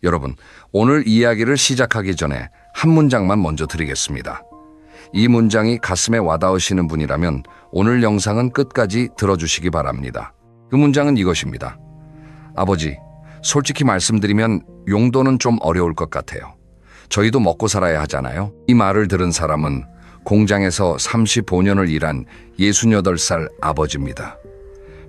여러분, 오늘 이야기를 시작하기 전에 한 문장만 먼저 드리겠습니다. 이 문장이 가슴에 와닿으시는 분이라면 오늘 영상은 끝까지 들어주시기 바랍니다. 그 문장은 이것입니다. 아버지, 솔직히 말씀드리면 용도는 좀 어려울 것 같아요. 저희도 먹고 살아야 하잖아요. 이 말을 들은 사람은 공장에서 35년을 일한 68살 아버지입니다.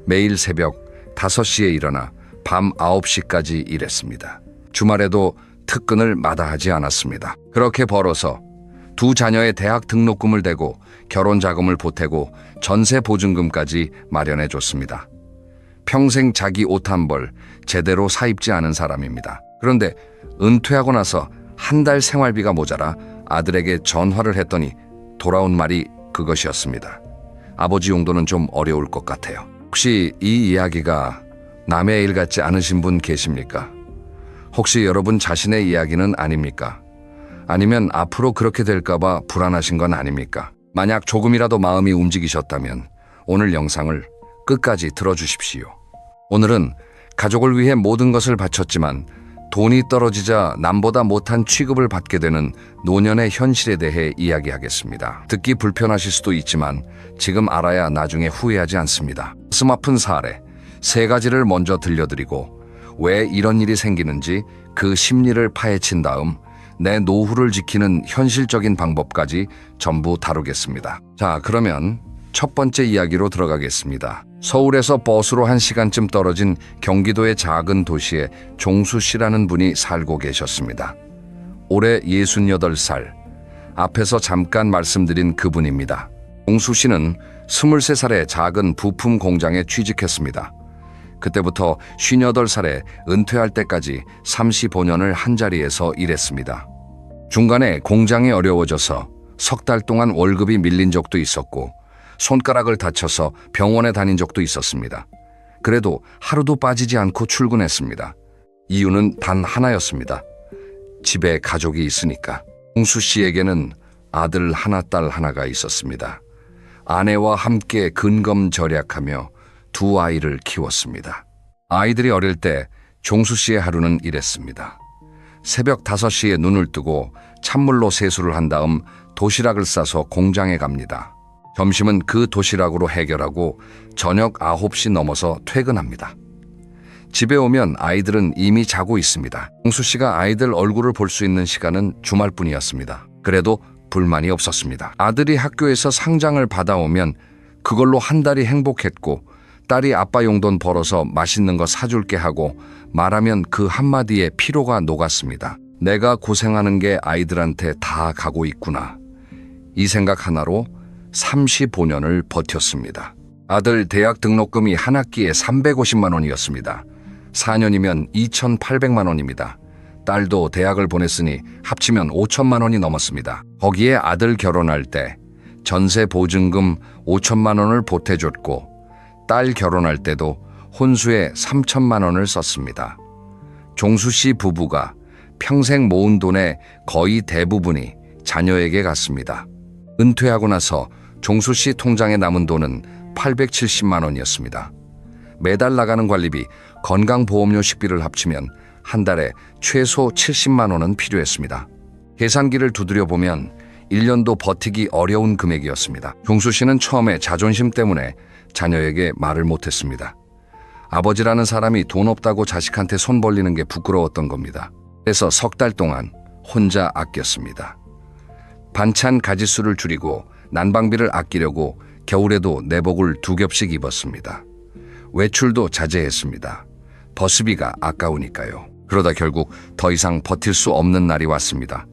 매일 새벽 5시에 일어나 밤 9시까지 일했습니다. 주말에도 특근을 마다하지 않았습니다. 그렇게 벌어서 두 자녀의 대학 등록금을 대고 결혼 자금을 보태고 전세 보증금까지 마련해 줬습니다. 평생 자기 옷 한 벌 제대로 사 입지 않은 사람입니다. 그런데 은퇴하고 나서 한 달 생활비가 모자라 아들에게 전화를 했더니 돌아온 말이 그것이었습니다. 아버지 용도는 좀 어려울 것 같아요. 혹시 이 이야기가 남의 일 같지 않으신 분 계십니까? 혹시 여러분 자신의 이야기는 아닙니까? 아니면 앞으로 그렇게 될까봐 불안하신 건 아닙니까? 만약 조금이라도 마음이 움직이셨다면 오늘 영상을 끝까지 들어주십시오. 오늘은 가족을 위해 모든 것을 바쳤지만 돈이 떨어지자 남보다 못한 취급을 받게 되는 노년의 현실에 대해 이야기하겠습니다. 듣기 불편하실 수도 있지만 지금 알아야 나중에 후회하지 않습니다. 가슴 아픈 사례 3가지를 먼저 들려드리고 왜 이런 일이 생기는지 그 심리를 파헤친 다음 내 노후를 지키는 현실적인 방법까지 전부 다루겠습니다. 자, 그러면 첫 번째 이야기로 들어가겠습니다. 서울에서 버스로 1시간쯤 떨어진 경기도의 작은 도시에 종수 씨라는 분이 살고 계셨습니다. 올해 68살, 앞에서 잠깐 말씀드린 그분입니다. 종수 씨는 23살에 작은 부품 공장에 취직했습니다. 그때부터 58살에 은퇴할 때까지 35년을 한자리에서 일했습니다. 중간에 공장이 어려워져서 석 달 동안 월급이 밀린 적도 있었고 손가락을 다쳐서 병원에 다닌 적도 있었습니다. 그래도 하루도 빠지지 않고 출근했습니다. 이유는 단 하나였습니다. 집에 가족이 있으니까. 종수 씨에게는 아들 하나, 딸 하나가 있었습니다. 아내와 함께 근검절약하며 2 아이를 키웠습니다. 아이들이 어릴 때 종수 씨의 하루는 이랬습니다. 새벽 5시에 눈을 뜨고 찬물로 세수를 한 다음 도시락을 싸서 공장에 갑니다. 점심은 그 도시락으로 해결하고 저녁 9시 넘어서 퇴근합니다. 집에 오면 아이들은 이미 자고 있습니다. 종수 씨가 아이들 얼굴을 볼 수 있는 시간은 주말뿐이었습니다. 그래도 불만이 없었습니다. 아들이 학교에서 상장을 받아오면 그걸로 한 달이 행복했고 딸이 아빠 용돈 벌어서 맛있는 거 사줄게 하고 말하면 그 한마디에 피로가 녹았습니다. 내가 고생하는 게 아이들한테 다 가고 있구나. 이 생각 하나로 35년을 버텼습니다. 아들 대학 등록금이 한 학기에 350만 원이었습니다. 4년이면 2,800만 원입니다. 딸도 대학을 보냈으니 합치면 5천만 원이 넘었습니다. 거기에 아들 결혼할 때 전세 보증금 5천만 원을 보태줬고 딸 결혼할 때도 혼수에 3천만 원을 썼습니다. 종수 씨 부부가 평생 모은 돈의 거의 대부분이 자녀에게 갔습니다. 은퇴하고 나서 종수 씨 통장에 남은 돈은 870만 원이었습니다. 매달 나가는 관리비, 건강보험료 식비를 합치면 한 달에 최소 70만 원은 필요했습니다. 계산기를 두드려 보면 1년도 버티기 어려운 금액이었습니다. 종수 씨는 처음에 자존심 때문에 자녀에게 말을 못했습니다. 아버지라는 사람이 돈 없다고 자식한테 손 벌리는 게 부끄러웠던 겁니다. 그래서 석 달 동안 혼자 아꼈습니다. 반찬 가짓수를 줄이고 난방비를 아끼려고 겨울에도 내복을 2겹씩 입었습니다. 외출도 자제했습니다. 버스비가 아까우니까요. 그러다 결국 더 이상 버틸 수 없는 날이 왔습니다.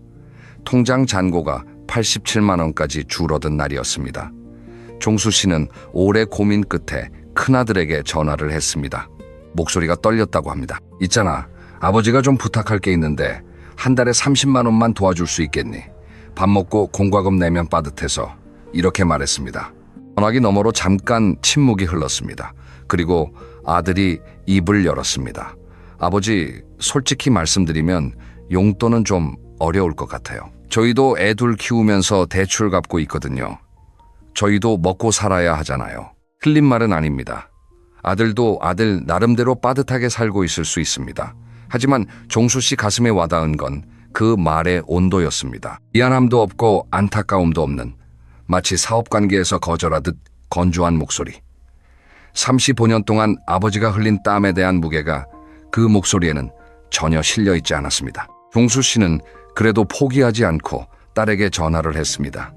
통장 잔고가 87만 원까지 줄어든 날이었습니다. 종수 씨는 오래 고민 끝에 큰아들에게 전화를 했습니다. 목소리가 떨렸다고 합니다. 있잖아, 아버지가 좀 부탁할 게 있는데 한 달에 30만 원만 도와줄 수 있겠니? 밥 먹고 공과금 내면 빠듯해서. 이렇게 말했습니다. 전화기 너머로 잠깐 침묵이 흘렀습니다. 그리고 아들이 입을 열었습니다. 아버지, 솔직히 말씀드리면 용돈은 좀 어려울 것 같아요. 저희도 애 둘 키우면서 대출 갚고 있거든요. 저희도 먹고 살아야 하잖아요. 틀린 말은 아닙니다. 아들도 아들 나름대로 빠듯하게 살고 있을 수 있습니다. 하지만 종수 씨 가슴에 와닿은 건 그 말의 온도였습니다. 미안함도 없고 안타까움도 없는 마치 사업관계에서 거절하듯 건조한 목소리. 35년 동안 아버지가 흘린 땀에 대한 무게가 그 목소리에는 전혀 실려있지 않았습니다. 종수 씨는 그래도 포기하지 않고 딸에게 전화를 했습니다.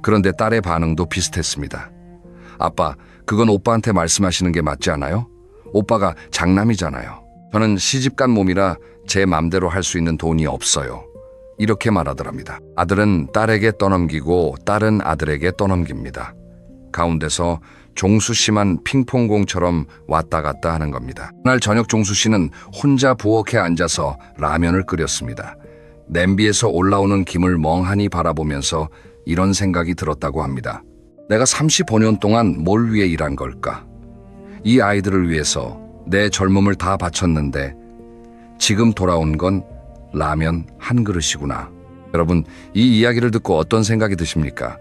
그런데 딸의 반응도 비슷했습니다. 아빠, 그건 오빠한테 말씀하시는 게 맞지 않아요? 오빠가 장남이잖아요. 저는 시집간 몸이라 제 맘대로 할 수 있는 돈이 없어요. 이렇게 말하더랍니다. 아들은 딸에게 떠넘기고 딸은 아들에게 떠넘깁니다. 가운데서 종수 씨만 핑퐁공처럼 왔다 갔다 하는 겁니다. 그날 저녁 종수 씨는 혼자 부엌에 앉아서 라면을 끓였습니다. 냄비에서 올라오는 김을 멍하니 바라보면서 이런 생각이 들었다고 합니다. 내가 35년 동안 뭘 위해 일한 걸까? 이 아이들을 위해서 내 젊음을 다 바쳤는데 지금 돌아온 건 라면 한 그릇이구나. 여러분, 이 이야기를 듣고 어떤 생각이 드십니까?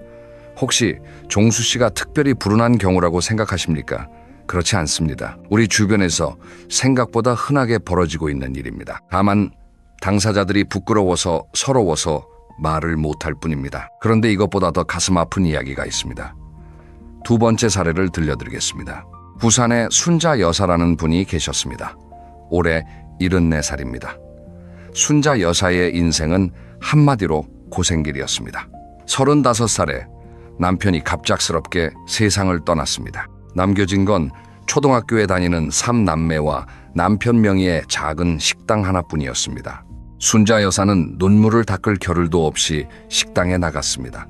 혹시 종수 씨가 특별히 불운한 경우라고 생각하십니까? 그렇지 않습니다. 우리 주변에서 생각보다 흔하게 벌어지고 있는 일입니다. 다만 당사자들이 부끄러워서 서러워서 말을 못할 뿐입니다. 그런데 이것보다 더 가슴 아픈 이야기가 있습니다. 두 번째 사례를 들려드리겠습니다. 부산에 순자 여사라는 분이 계셨습니다. 올해 74살입니다. 순자 여사의 인생은 한마디로 고생길이었습니다. 35살에 남편이 갑작스럽게 세상을 떠났습니다. 남겨진 건 초등학교에 다니는 3남매와 남편 명의의 작은 식당 하나뿐이었습니다. 순자 여사는 눈물을 닦을 겨를도 없이 식당에 나갔습니다.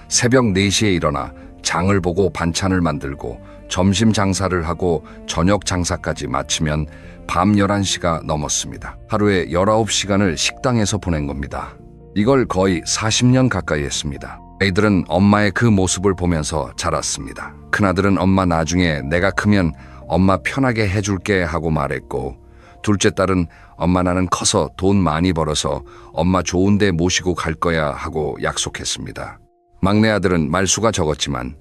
새벽 4시에 일어나 장을 보고 반찬을 만들고 점심 장사를 하고 저녁 장사까지 마치면 밤 11시가 넘었습니다. 하루에 19시간을 식당에서 보낸 겁니다. 이걸 거의 40년 가까이 했습니다. 아이들은 엄마의 그 모습을 보면서 자랐습니다. 큰아들은 엄마 나중에 내가 크면 엄마 편하게 해줄게 하고 말했고, 둘째 딸은 엄마 나는 커서 돈 많이 벌어서 엄마 좋은 데 모시고 갈 거야 하고 약속했습니다. 막내 아들은 말수가 적었지만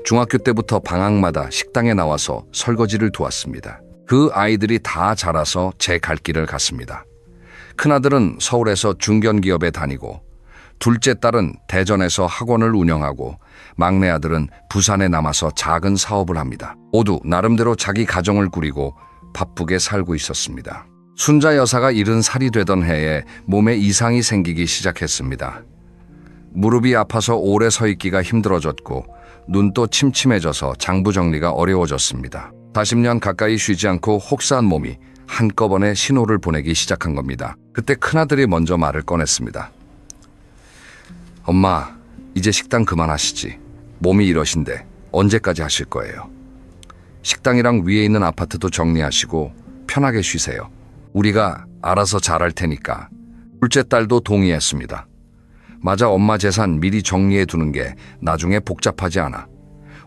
중학교 때부터 방학마다 식당에 나와서 설거지를 도왔습니다. 그 아이들이 다 자라서 제 갈 길을 갔습니다. 큰아들은 서울에서 중견기업에 다니고, 둘째 딸은 대전에서 학원을 운영하고, 막내 아들은 부산에 남아서 작은 사업을 합니다. 모두 나름대로 자기 가정을 꾸리고 바쁘게 살고 있었습니다. 순자 여사가 70살이 되던 해에 몸에 이상이 생기기 시작했습니다. 무릎이 아파서 오래 서 있기가 힘들어졌고, 눈도 침침해져서 장부 정리가 어려워졌습니다. 40년 가까이 쉬지 않고 혹사한 몸이 한꺼번에 신호를 보내기 시작한 겁니다. 그때 큰아들이 먼저 말을 꺼냈습니다. 엄마, 이제 식당 그만하시지. 몸이 이러신데 언제까지 하실 거예요? 식당이랑 위에 있는 아파트도 정리하시고 편하게 쉬세요. 우리가 알아서 잘할 테니까. 둘째 딸도 동의했습니다. 맞아, 엄마 재산 미리 정리해 두는 게 나중에 복잡하지 않아.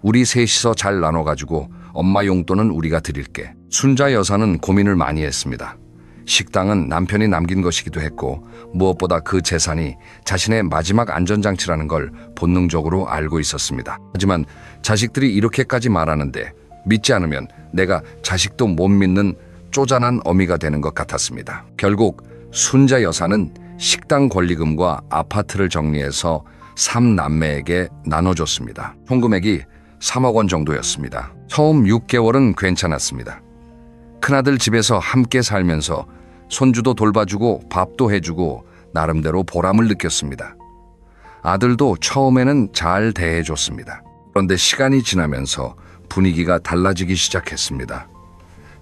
우리 셋이서 잘 나눠가지고 엄마 용돈은 우리가 드릴게. 순자 여사는 고민을 많이 했습니다. 식당은 남편이 남긴 것이기도 했고, 무엇보다 그 재산이 자신의 마지막 안전장치라는 걸 본능적으로 알고 있었습니다. 하지만 자식들이 이렇게까지 말하는데 믿지 않으면 내가 자식도 못 믿는 쪼잔한 어미가 되는 것 같았습니다. 결국 순자 여사는 식당 권리금과 아파트를 정리해서 3남매에게 나눠줬습니다. 총 금액이 3억 원 정도였습니다. 처음 6개월은 괜찮았습니다. 큰아들 집에서 함께 살면서 손주도 돌봐주고 밥도 해주고 나름대로 보람을 느꼈습니다. 아들도 처음에는 잘 대해줬습니다. 그런데 시간이 지나면서 분위기가 달라지기 시작했습니다.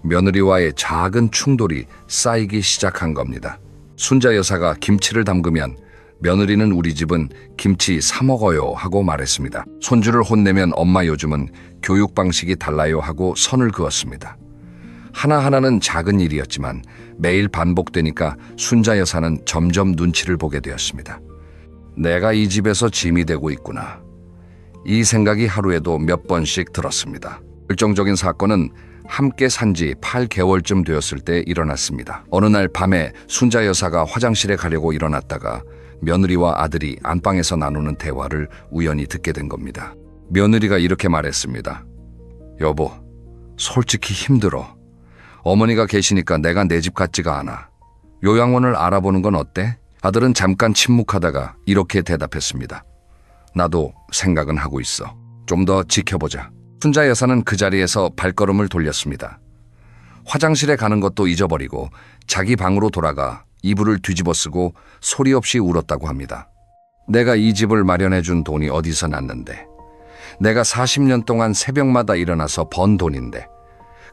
며느리와의 작은 충돌이 쌓이기 시작한 겁니다. 순자 여사가 김치를 담그면 며느리는 우리 집은 김치 사 먹어요 하고 말했습니다. 손주를 혼내면 엄마 요즘은 교육 방식이 달라요 하고 선을 그었습니다. 하나하나는 작은 일이었지만 매일 반복되니까 순자 여사는 점점 눈치를 보게 되었습니다. 내가 이 집에서 짐이 되고 있구나. 이 생각이 하루에도 몇 번씩 들었습니다. 결정적인 사건은 함께 산 지 8개월쯤 되었을 때 일어났습니다. 어느 날 밤에 순자 여사가 화장실에 가려고 일어났다가 며느리와 아들이 안방에서 나누는 대화를 우연히 듣게 된 겁니다. 며느리가 이렇게 말했습니다. 여보, 솔직히 힘들어. 어머니가 계시니까 내가 내 집 같지가 않아. 요양원을 알아보는 건 어때? 아들은 잠깐 침묵하다가 이렇게 대답했습니다. 나도 생각은 하고 있어. 좀 더 지켜보자. 순자 여사는 그 자리에서 발걸음을 돌렸습니다. 화장실에 가는 것도 잊어버리고 자기 방으로 돌아가 이불을 뒤집어 쓰고 소리 없이 울었다고 합니다. 내가 이 집을 마련해 준 돈이 어디서 났는데, 내가 40년 동안 새벽마다 일어나서 번 돈인데,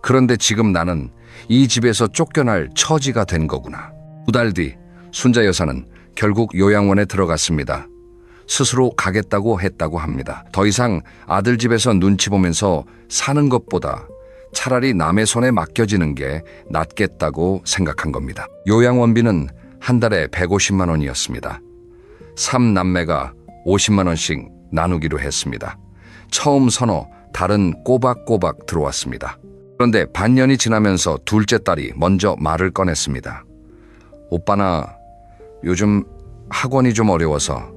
그런데 지금 나는 이 집에서 쫓겨날 처지가 된 거구나. 2달 뒤 순자 여사는 결국 요양원에 들어갔습니다. 스스로 가겠다고 했다고 합니다. 더 이상 아들 집에서 눈치 보면서 사는 것보다 차라리 남의 손에 맡겨지는 게 낫겠다고 생각한 겁니다. 요양원비는 한 달에 150만 원이었습니다. 3남매가 50만 원씩 나누기로 했습니다. 처음 서너 달은 꼬박꼬박 들어왔습니다. 그런데 반년이 지나면서 둘째 딸이 먼저 말을 꺼냈습니다. 오빠, 나 요즘 학원이 좀 어려워서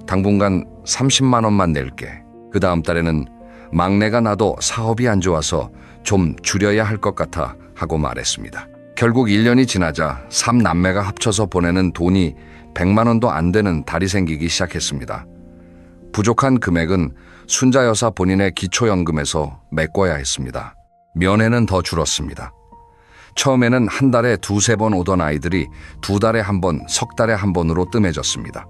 당분간 30만 원만 낼게. 그 다음 달에는 막내가 나도 사업이 안 좋아서 좀 줄여야 할 것 같아 하고 말했습니다. 결국 1년이 지나자 3남매가 합쳐서 보내는 돈이 100만 원도 안 되는 달이 생기기 시작했습니다. 부족한 금액은 순자 여사 본인의 기초연금에서 메꿔야 했습니다. 면회는 더 줄었습니다. 처음에는 한 달에 2-3번 오던 아이들이 2달에 한 번, 석 달에 한 번으로 뜸해졌습니다.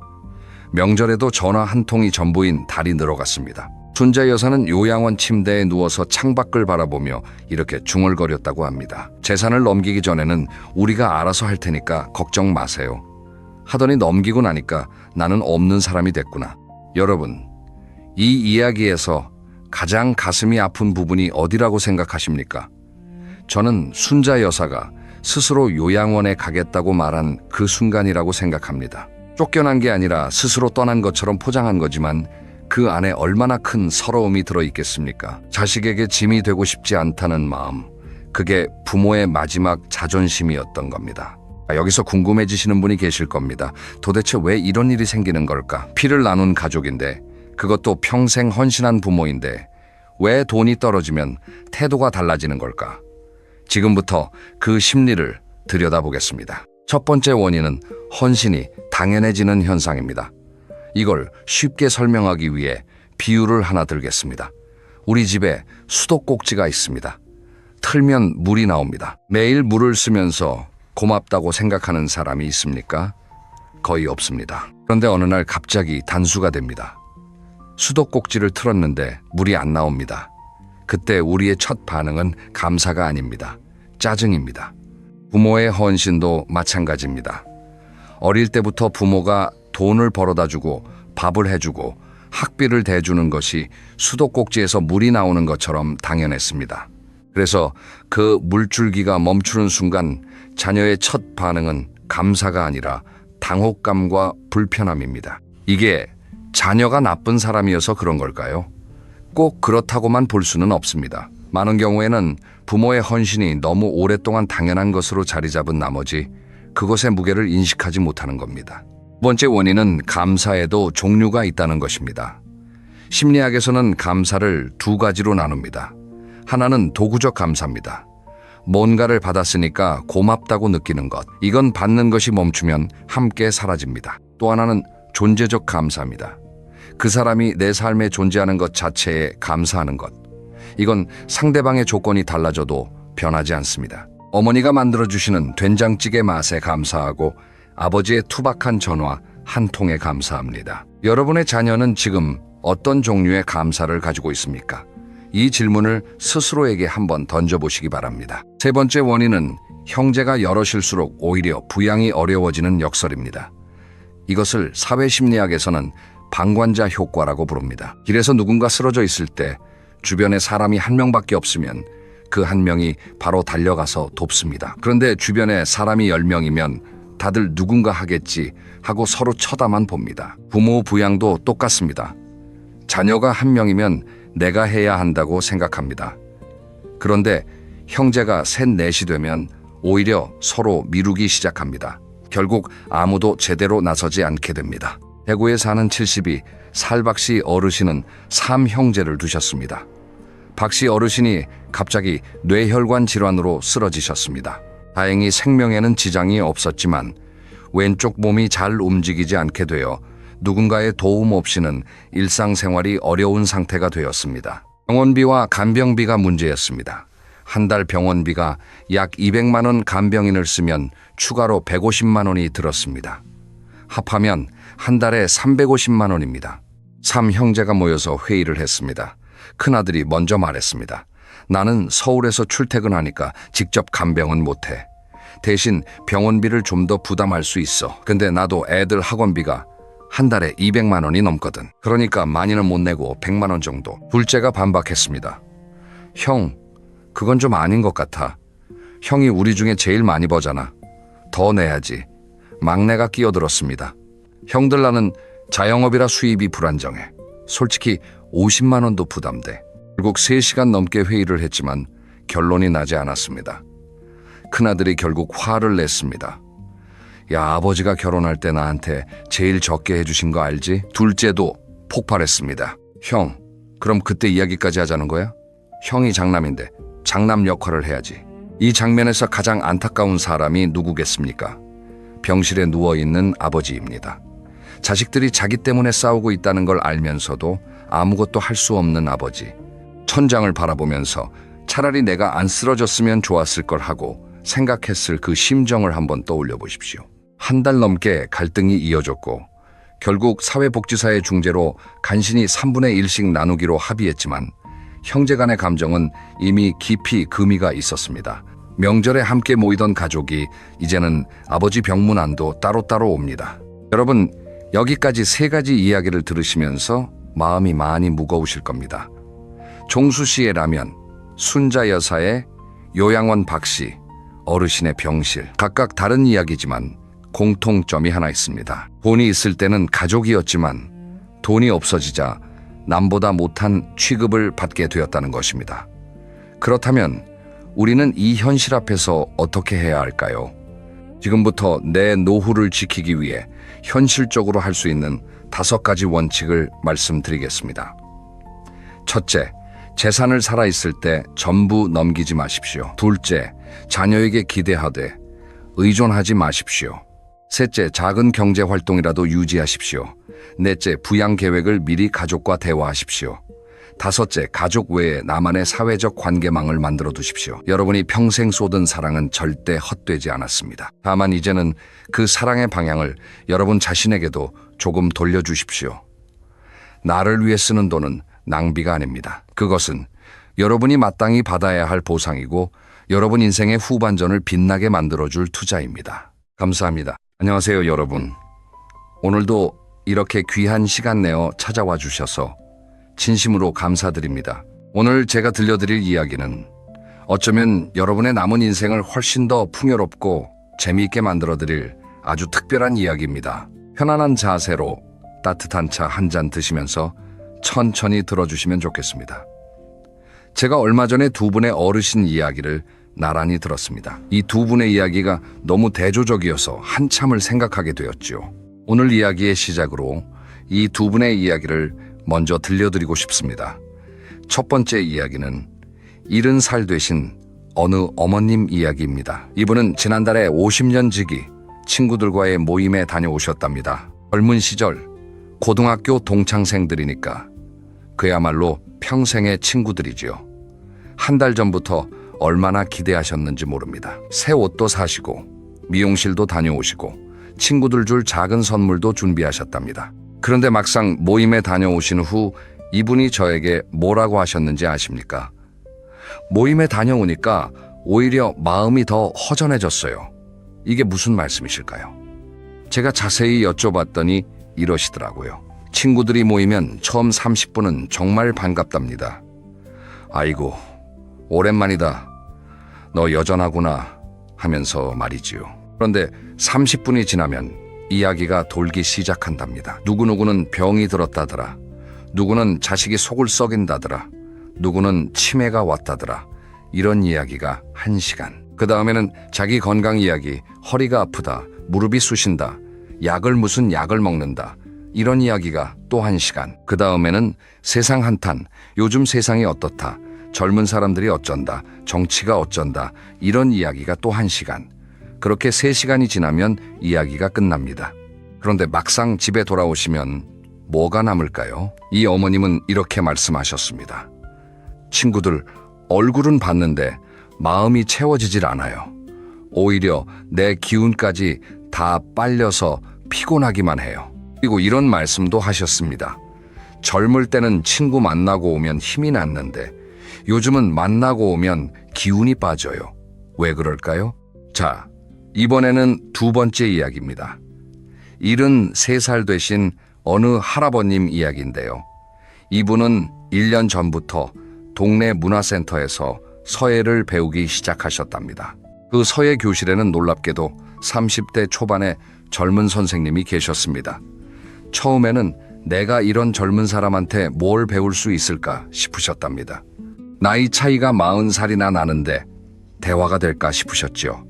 명절에도 전화 한 통이 전부인 달이 늘어갔습니다. 순자 여사는 요양원 침대에 누워서 창밖을 바라보며 이렇게 중얼거렸다고 합니다. 재산을 넘기기 전에는 우리가 알아서 할 테니까 걱정 마세요. 하더니 넘기고 나니까 나는 없는 사람이 됐구나. 여러분, 이 이야기에서 가장 가슴이 아픈 부분이 어디라고 생각하십니까? 저는 순자 여사가 스스로 요양원에 가겠다고 말한 그 순간이라고 생각합니다. 쫓겨난 게 아니라 스스로 떠난 것처럼 포장한 거지만 그 안에 얼마나 큰 서러움이 들어있겠습니까? 자식에게 짐이 되고 싶지 않다는 마음, 그게 부모의 마지막 자존심이었던 겁니다. 여기서 궁금해지시는 분이 계실 겁니다. 도대체 왜 이런 일이 생기는 걸까? 피를 나눈 가족인데, 그것도 평생 헌신한 부모인데 왜 돈이 떨어지면 태도가 달라지는 걸까? 지금부터 그 심리를 들여다보겠습니다. 첫 번째 원인은 헌신이 당연해지는 현상입니다. 이걸 쉽게 설명하기 위해 비유를 하나 들겠습니다. 우리 집에 수도꼭지가 있습니다. 틀면 물이 나옵니다. 매일 물을 쓰면서 고맙다고 생각하는 사람이 있습니까? 거의 없습니다. 그런데 어느 날 갑자기 단수가 됩니다. 수도꼭지를 틀었는데 물이 안 나옵니다. 그때 우리의 첫 반응은 감사가 아닙니다. 짜증입니다. 부모의 헌신도 마찬가지입니다. 어릴 때부터 부모가 돈을 벌어다 주고 밥을 해주고 학비를 대주는 것이 수도꼭지에서 물이 나오는 것처럼 당연했습니다. 그래서 그 물줄기가 멈추는 순간 자녀의 첫 반응은 감사가 아니라 당혹감과 불편함입니다. 이게 자녀가 나쁜 사람이어서 그런 걸까요? 꼭 그렇다고만 볼 수는 없습니다. 많은 경우에는 부모의 헌신이 너무 오랫동안 당연한 것으로 자리 잡은 나머지 그것의 무게를 인식하지 못하는 겁니다. 두 번째 원인은 감사에도 종류가 있다는 것입니다. 심리학에서는 감사를 두 가지로 나눕니다. 하나는 도구적 감사입니다. 뭔가를 받았으니까 고맙다고 느끼는 것. 이건 받는 것이 멈추면 함께 사라집니다. 또 하나는 존재적 감사입니다. 그 사람이 내 삶에 존재하는 것 자체에 감사하는 것. 이건 상대방의 조건이 달라져도 변하지 않습니다. 어머니가 만들어주시는 된장찌개 맛에 감사하고 아버지의 투박한 전화 한 통에 감사합니다. 여러분의 자녀는 지금 어떤 종류의 감사를 가지고 있습니까? 이 질문을 스스로에게 한번 던져보시기 바랍니다. 세 번째 원인은 형제가 여럿일수록 오히려 부양이 어려워지는 역설입니다. 이것을 사회심리학에서는 방관자 효과라고 부릅니다. 길에서 누군가 쓰러져 있을 때 주변에 사람이 한 명밖에 없으면 그 한 명이 바로 달려가서 돕습니다. 그런데 주변에 사람이 10명이면 다들 누군가 하겠지 하고 서로 쳐다만 봅니다. 부모 부양도 똑같습니다. 자녀가 한 명이면 내가 해야 한다고 생각합니다. 그런데 형제가 셋, 넷이 되면 오히려 서로 미루기 시작합니다. 결국 아무도 제대로 나서지 않게 됩니다. 대구에 사는 72 살박씨 어르신은 3형제를 두셨습니다. 박씨 어르신이 갑자기 뇌혈관 질환으로 쓰러지셨습니다. 다행히 생명에는 지장이 없었지만 왼쪽 몸이 잘 움직이지 않게 되어 누군가의 도움 없이는 일상생활이 어려운 상태가 되었습니다. 병원비와 간병비가 문제였습니다. 한 달 병원비가 약 200만 원, 간병인을 쓰면 추가로 150만 원이 들었습니다. 합하면 한 달에 350만 원입니다. 3형제가 모여서 회의를 했습니다. 큰아들이 먼저 말했습니다. 나는 서울에서 출퇴근하니까 직접 간병은 못해. 대신 병원비를 좀 더 부담할 수 있어. 근데 나도 애들 학원비가 한 달에 200만 원이 넘거든. 그러니까 많이는 못 내고 100만 원 정도. 둘째가 반박했습니다. 형, 그건 좀 아닌 것 같아. 형이 우리 중에 제일 많이 버잖아. 더 내야지. 막내가 끼어들었습니다. 형들 나는 자영업이라 수입이 불안정해. 솔직히 50만 원도 부담돼. 결국 3시간 넘게 회의를 했지만 결론이 나지 않았습니다. 큰아들이 결국 화를 냈습니다. 야, 아버지가 결혼할 때 나한테 제일 적게 해주신 거 알지? 둘째도 폭발했습니다. 형, 그럼 그때 이야기까지 하자는 거야? 형이 장남인데 장남 역할을 해야지. 이 장면에서 가장 안타까운 사람이 누구겠습니까? 병실에 누워있는 아버지입니다. 자식들이 자기 때문에 싸우고 있다는 걸 알면서도 아무것도 할 수 없는 아버지. 천장을 바라보면서 차라리 내가 안 쓰러졌으면 좋았을 걸 하고 생각했을 그 심정을 한번 떠올려 보십시오. 한 달 넘게 갈등이 이어졌고 결국 사회복지사의 중재로 간신히 3분의 1씩 나누기로 합의했지만 형제 간의 감정은 이미 깊이 금이가 있었습니다. 명절에 함께 모이던 가족이 이제는 아버지 병문안도 따로따로 옵니다. 여러분, 여기까지 3가지 이야기를 들으시면서 마음이 많이 무거우실 겁니다. 종수 씨의 라면, 순자 여사의 요양원 박씨, 어르신의 병실. 각각 다른 이야기지만 공통점이 하나 있습니다. 돈이 있을 때는 가족이었지만 돈이 없어지자 남보다 못한 취급을 받게 되었다는 것입니다. 그렇다면 우리는 이 현실 앞에서 어떻게 해야 할까요? 지금부터 내 노후를 지키기 위해 현실적으로 할 수 있는 5가지 원칙을 말씀드리겠습니다. 첫째, 재산을 살아있을 때 전부 넘기지 마십시오. 둘째, 자녀에게 기대하되 의존하지 마십시오. 셋째, 작은 경제 활동이라도 유지하십시오. 넷째, 부양 계획을 미리 가족과 대화하십시오. 다섯째, 가족 외에 나만의 사회적 관계망을 만들어 두십시오. 여러분이 평생 쏟은 사랑은 절대 헛되지 않았습니다. 다만 이제는 그 사랑의 방향을 여러분 자신에게도 조금 돌려주십시오. 나를 위해 쓰는 돈은 낭비가 아닙니다. 그것은 여러분이 마땅히 받아야 할 보상이고 여러분 인생의 후반전을 빛나게 만들어줄 투자입니다. 감사합니다. 안녕하세요, 여러분. 오늘도 이렇게 귀한 시간 내어 찾아와 주셔서 진심으로 감사드립니다. 오늘 제가 들려드릴 이야기는 어쩌면 여러분의 남은 인생을 훨씬 더 풍요롭고 재미있게 만들어드릴 아주 특별한 이야기입니다. 편안한 자세로 따뜻한 차 한 잔 드시면서 천천히 들어주시면 좋겠습니다. 제가 얼마 전에 2분의 어르신 이야기를 나란히 들었습니다. 이 2분의 이야기가 너무 대조적이어서 한참을 생각하게 되었죠. 오늘 이야기의 시작으로 이 2분의 이야기를 먼저 들려드리고 싶습니다. 첫 번째 이야기는 70살 되신 어느 어머님 이야기입니다. 이분은 지난달에 50년 지기 친구들과의 모임에 다녀오셨답니다. 젊은 시절 고등학교 동창생들이니까 그야말로 평생의 친구들이지요. 한 달 전부터 얼마나 기대하셨는지 모릅니다. 새 옷도 사시고 미용실도 다녀오시고 친구들 줄 작은 선물도 준비하셨답니다. 그런데 막상 모임에 다녀오신 후 이분이 저에게 뭐라고 하셨는지 아십니까? 모임에 다녀오니까 오히려 마음이 더 허전해졌어요. 이게 무슨 말씀이실까요? 제가 자세히 여쭤봤더니 이러시더라고요. 친구들이 모이면 처음 30분은 정말 반갑답니다. 아이고, 오랜만이다. 너 여전하구나 하면서 말이지요. 그런데 30분이 지나면 이야기가 돌기 시작한답니다. 누구누구는 병이 들었다더라. 누구는 자식이 속을 썩인다더라. 누구는 치매가 왔다더라. 이런 이야기가 1시간. 그 다음에는 자기 건강 이야기, 허리가 아프다, 무릎이 쑤신다, 무슨 약을 먹는다. 이런 이야기가 또 1시간. 그 다음에는 세상 한탄, 요즘 세상이 어떻다, 젊은 사람들이 어쩐다, 정치가 어쩐다, 이런 이야기가 또 1시간. 그렇게 3시간이 지나면 이야기가 끝납니다. 그런데 막상 집에 돌아오시면 뭐가 남을까요? 이 어머님은 이렇게 말씀하셨습니다. 친구들, 얼굴은 봤는데 마음이 채워지질 않아요. 오히려 내 기운까지 다 빨려서 피곤하기만 해요. 그리고 이런 말씀도 하셨습니다. 젊을 때는 친구 만나고 오면 힘이 났는데 요즘은 만나고 오면 기운이 빠져요. 왜 그럴까요? 자, 이번에는 2번째 이야기입니다. 73살 되신 어느 할아버님 이야기인데요. 이분은 1년 전부터 동네 문화센터에서 서예를 배우기 시작하셨답니다. 그 서예 교실에는 놀랍게도 30대 초반의 젊은 선생님이 계셨습니다. 처음에는 내가 이런 젊은 사람한테 뭘 배울 수 있을까 싶으셨답니다. 나이 차이가 40살이나 나는데 대화가 될까 싶으셨죠.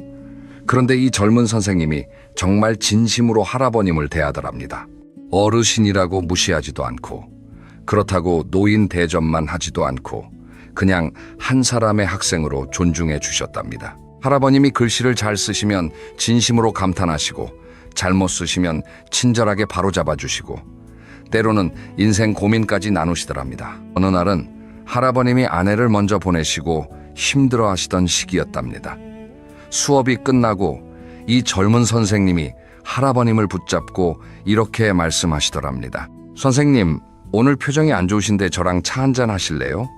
그런데 이 젊은 선생님이 정말 진심으로 할아버님을 대하더랍니다. 어르신이라고 무시하지도 않고, 그렇다고 노인 대접만 하지도 않고 그냥 한 사람의 학생으로 존중해 주셨답니다. 할아버님이 글씨를 잘 쓰시면 진심으로 감탄하시고, 잘못 쓰시면 친절하게 바로잡아 주시고, 때로는 인생 고민까지 나누시더랍니다. 어느 날은 할아버님이 아내를 먼저 보내시고 힘들어 하시던 시기였답니다. 수업이 끝나고 이 젊은 선생님이 할아버님을 붙잡고 이렇게 말씀하시더랍니다. 선생님, 오늘 표정이 안 좋으신데 저랑 차 한잔 하실래요?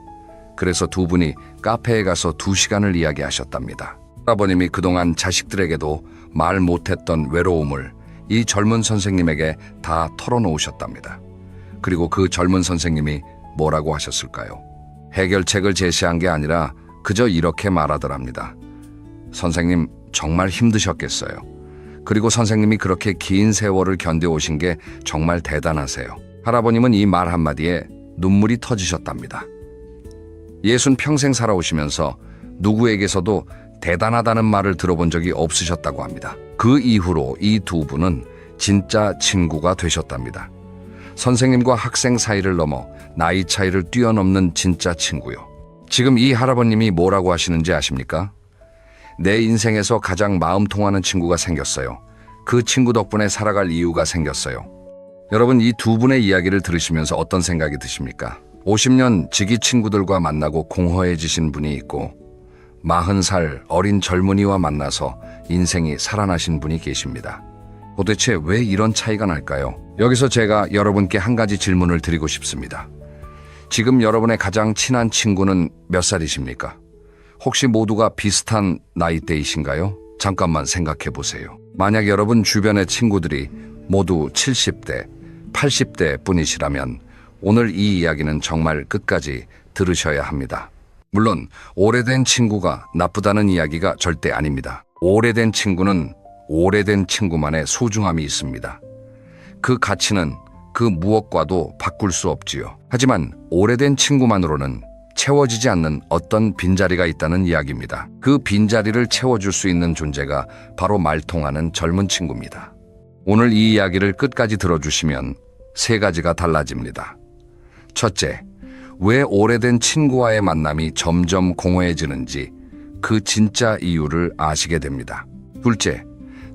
그래서 두 분이 카페에 가서 2시간을 이야기하셨답니다. 할아버님이 그동안 자식들에게도 말 못했던 외로움을 이 젊은 선생님에게 다 털어놓으셨답니다. 그리고 그 젊은 선생님이 뭐라고 하셨을까요? 해결책을 제시한 게 아니라 그저 이렇게 말하더랍니다. 선생님, 정말 힘드셨겠어요. 그리고 선생님이 그렇게 긴 세월을 견뎌오신 게 정말 대단하세요. 할아버님은 이 말 한마디에 눈물이 터지셨답니다. 60평생 살아오시면서 누구에게서도 대단하다는 말을 들어본 적이 없으셨다고 합니다. 그 이후로 이 2분은 진짜 친구가 되셨답니다. 선생님과 학생 사이를 넘어 나이 차이를 뛰어넘는 진짜 친구요. 지금 이 할아버님이 뭐라고 하시는지 아십니까? 내 인생에서 가장 마음 통하는 친구가 생겼어요. 그 친구 덕분에 살아갈 이유가 생겼어요. 여러분, 이 2분의 이야기를 들으시면서 어떤 생각이 드십니까? 50년 지기 친구들과 만나고 공허해지신 분이 있고, 40살 어린 젊은이와 만나서 인생이 살아나신 분이 계십니다. 도대체 왜 이런 차이가 날까요? 여기서 제가 여러분께 한 가지 질문을 드리고 싶습니다. 지금 여러분의 가장 친한 친구는 몇 살이십니까? 혹시 모두가 비슷한 나이대이신가요? 잠깐만 생각해 보세요. 만약 여러분 주변의 친구들이 모두 70대, 80대 뿐이시라면 오늘 이 이야기는 정말 끝까지 들으셔야 합니다. 물론 오래된 친구가 나쁘다는 이야기가 절대 아닙니다. 오래된 친구는 오래된 친구만의 소중함이 있습니다. 그 가치는 그 무엇과도 바꿀 수 없지요. 하지만 오래된 친구만으로는 채워지지 않는 어떤 빈자리가 있다는 이야기입니다. 그 빈자리를 채워줄 수 있는 존재가 바로 말통하는 젊은 친구입니다. 오늘 이 이야기를 끝까지 들어주시면 3가지가 달라집니다. 첫째, 왜 오래된 친구와의 만남이 점점 공허해지는지 그 진짜 이유를 아시게 됩니다. 둘째,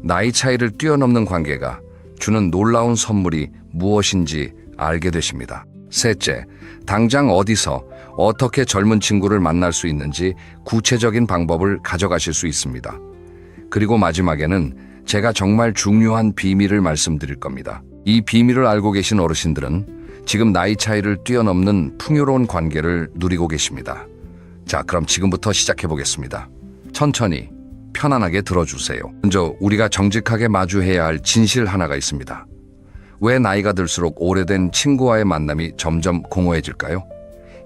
나이 차이를 뛰어넘는 관계가 주는 놀라운 선물이 무엇인지 알게 되십니다. 셋째, 당장 어디서 어떻게 젊은 친구를 만날 수 있는지 구체적인 방법을 가져가실 수 있습니다. 그리고 마지막에는 제가 정말 중요한 비밀을 말씀드릴 겁니다. 이 비밀을 알고 계신 어르신들은 지금 나이 차이를 뛰어넘는 풍요로운 관계를 누리고 계십니다. 자, 그럼 지금부터 시작해 보겠습니다. 천천히 편안하게 들어주세요. 먼저 우리가 정직하게 마주해야 할 진실 하나가 있습니다. 왜 나이가 들수록 오래된 친구와의 만남이 점점 공허해질까요?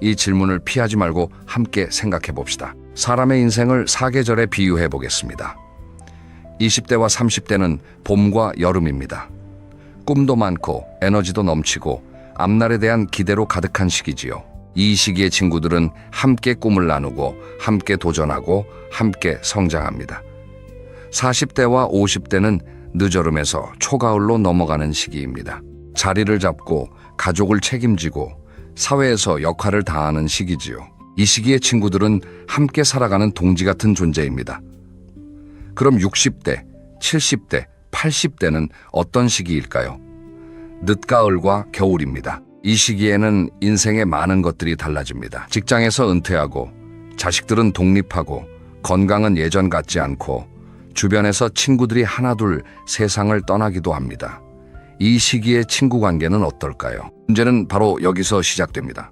이 질문을 피하지 말고 함께 생각해 봅시다. 사람의 인생을 4계절에 비유해 보겠습니다. 20대와 30대는 봄과 여름입니다. 꿈도 많고 에너지도 넘치고 앞날에 대한 기대로 가득한 시기지요. 이 시기의 친구들은 함께 꿈을 나누고 함께 도전하고 함께 성장합니다. 40대와 50대는 늦여름에서 초가을로 넘어가는 시기입니다. 자리를 잡고 가족을 책임지고 사회에서 역할을 다하는 시기지요. 이 시기의 친구들은 함께 살아가는 동지 같은 존재입니다. 그럼 60대, 70대, 80대는 어떤 시기일까요? 늦가을과 겨울입니다. 이 시기에는 인생의 많은 것들이 달라집니다. 직장에서 은퇴하고, 자식들은 독립하고, 건강은 예전 같지 않고, 주변에서 친구들이 하나둘 세상을 떠나기도 합니다. 이 시기의 친구 관계는 어떨까요? 문제는 바로 여기서 시작됩니다.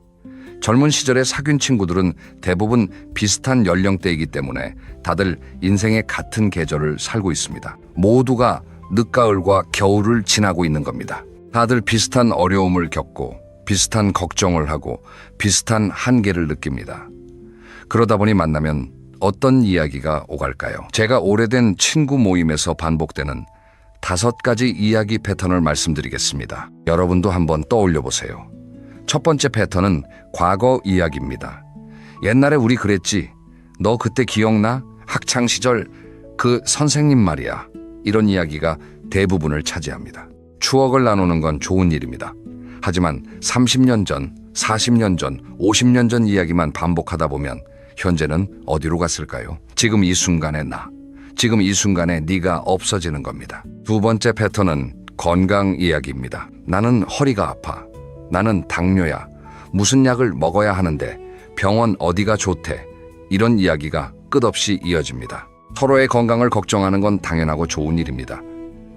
젊은 시절에 사귄 친구들은 대부분 비슷한 연령대이기 때문에 다들 인생의 같은 계절을 살고 있습니다. 모두가 늦가을과 겨울을 지나고 있는 겁니다. 다들 비슷한 어려움을 겪고 비슷한 걱정을 하고 비슷한 한계를 느낍니다. 그러다 보니 만나면 어떤 이야기가 오갈까요? 제가 오래된 친구 모임에서 반복되는 5가지 이야기 패턴을 말씀드리겠습니다. 여러분도 한번 떠올려 보세요. 첫 번째 패턴은 과거 이야기입니다. 옛날에 우리 그랬지. 너 그때 기억나? 학창시절 그 선생님 말이야. 이런 이야기가 대부분을 차지합니다. 추억을 나누는 건 좋은 일입니다. 하지만 30년 전, 40년 전, 50년 전 이야기만 반복하다 보면 현재는 어디로 갔을까요? 지금 이 순간의 나, 지금 이 순간에 네가 없어지는 겁니다. 두 번째 패턴은 건강 이야기입니다. 나는 허리가 아파. 나는 당뇨야. 무슨 약을 먹어야 하는데 병원 어디가 좋대. 이런 이야기가 끝없이 이어집니다. 서로의 건강을 걱정하는 건 당연하고 좋은 일입니다.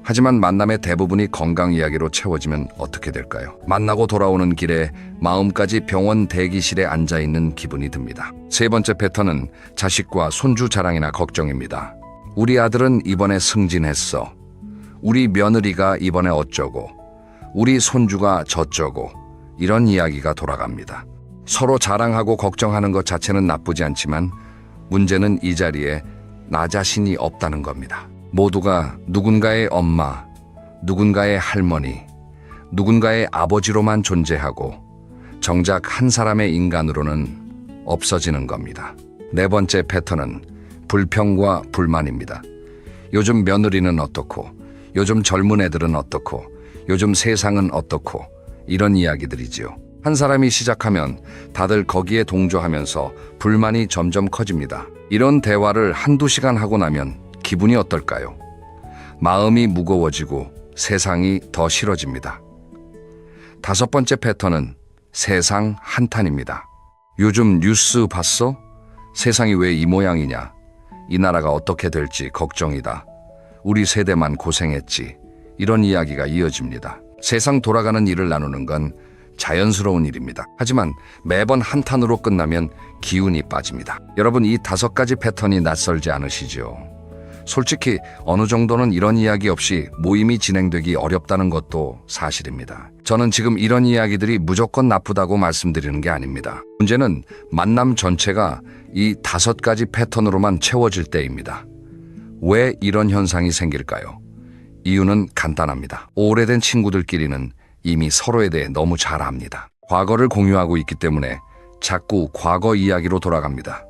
하지만 만남의 대부분이 건강 이야기로 채워지면 어떻게 될까요? 만나고 돌아오는 길에 마음까지 병원 대기실에 앉아있는 기분이 듭니다. 세 번째 패턴은 자식과 손주 자랑이나 걱정입니다. 우리 아들은 이번에 승진했어. 우리 며느리가 이번에 어쩌고. 우리 손주가 저쩌고. 이런 이야기가 돌아갑니다. 서로 자랑하고 걱정하는 것 자체는 나쁘지 않지만 문제는 이 자리에 나 자신이 없다는 겁니다. 모두가 누군가의 엄마, 누군가의 할머니, 누군가의 아버지로만 존재하고 정작 한 사람의 인간으로는 없어지는 겁니다. 네 번째 패턴은 불평과 불만입니다. 요즘 며느리는 어떻고, 요즘 젊은 애들은 어떻고, 요즘 세상은 어떻고, 이런 이야기들이지요. 한 사람이 시작하면 다들 거기에 동조하면서 불만이 점점 커집니다. 이런 대화를 한두 시간 하고 나면 기분이 어떨까요? 마음이 무거워지고 세상이 더 싫어집니다. 다섯 번째 패턴은 세상 한탄입니다. 요즘 뉴스 봤어? 세상이 왜 이 모양이냐? 이 나라가 어떻게 될지 걱정이다. 우리 세대만 고생했지. 이런 이야기가 이어집니다. 세상 돌아가는 일을 나누는 건 자연스러운 일입니다. 하지만 매번 한탄으로 끝나면 기운이 빠집니다. 여러분, 이 5가지 패턴이 낯설지 않으시죠? 솔직히 어느 정도는 이런 이야기 없이 모임이 진행되기 어렵다는 것도 사실입니다. 저는 지금 이런 이야기들이 무조건 나쁘다고 말씀드리는 게 아닙니다. 문제는 만남 전체가 이 5가지 패턴으로만 채워질 때입니다. 왜 이런 현상이 생길까요? 이유는 간단합니다. 오래된 친구들끼리는 이미 서로에 대해 너무 잘 압니다. 과거를 공유하고 있기 때문에 자꾸 과거 이야기로 돌아갑니다.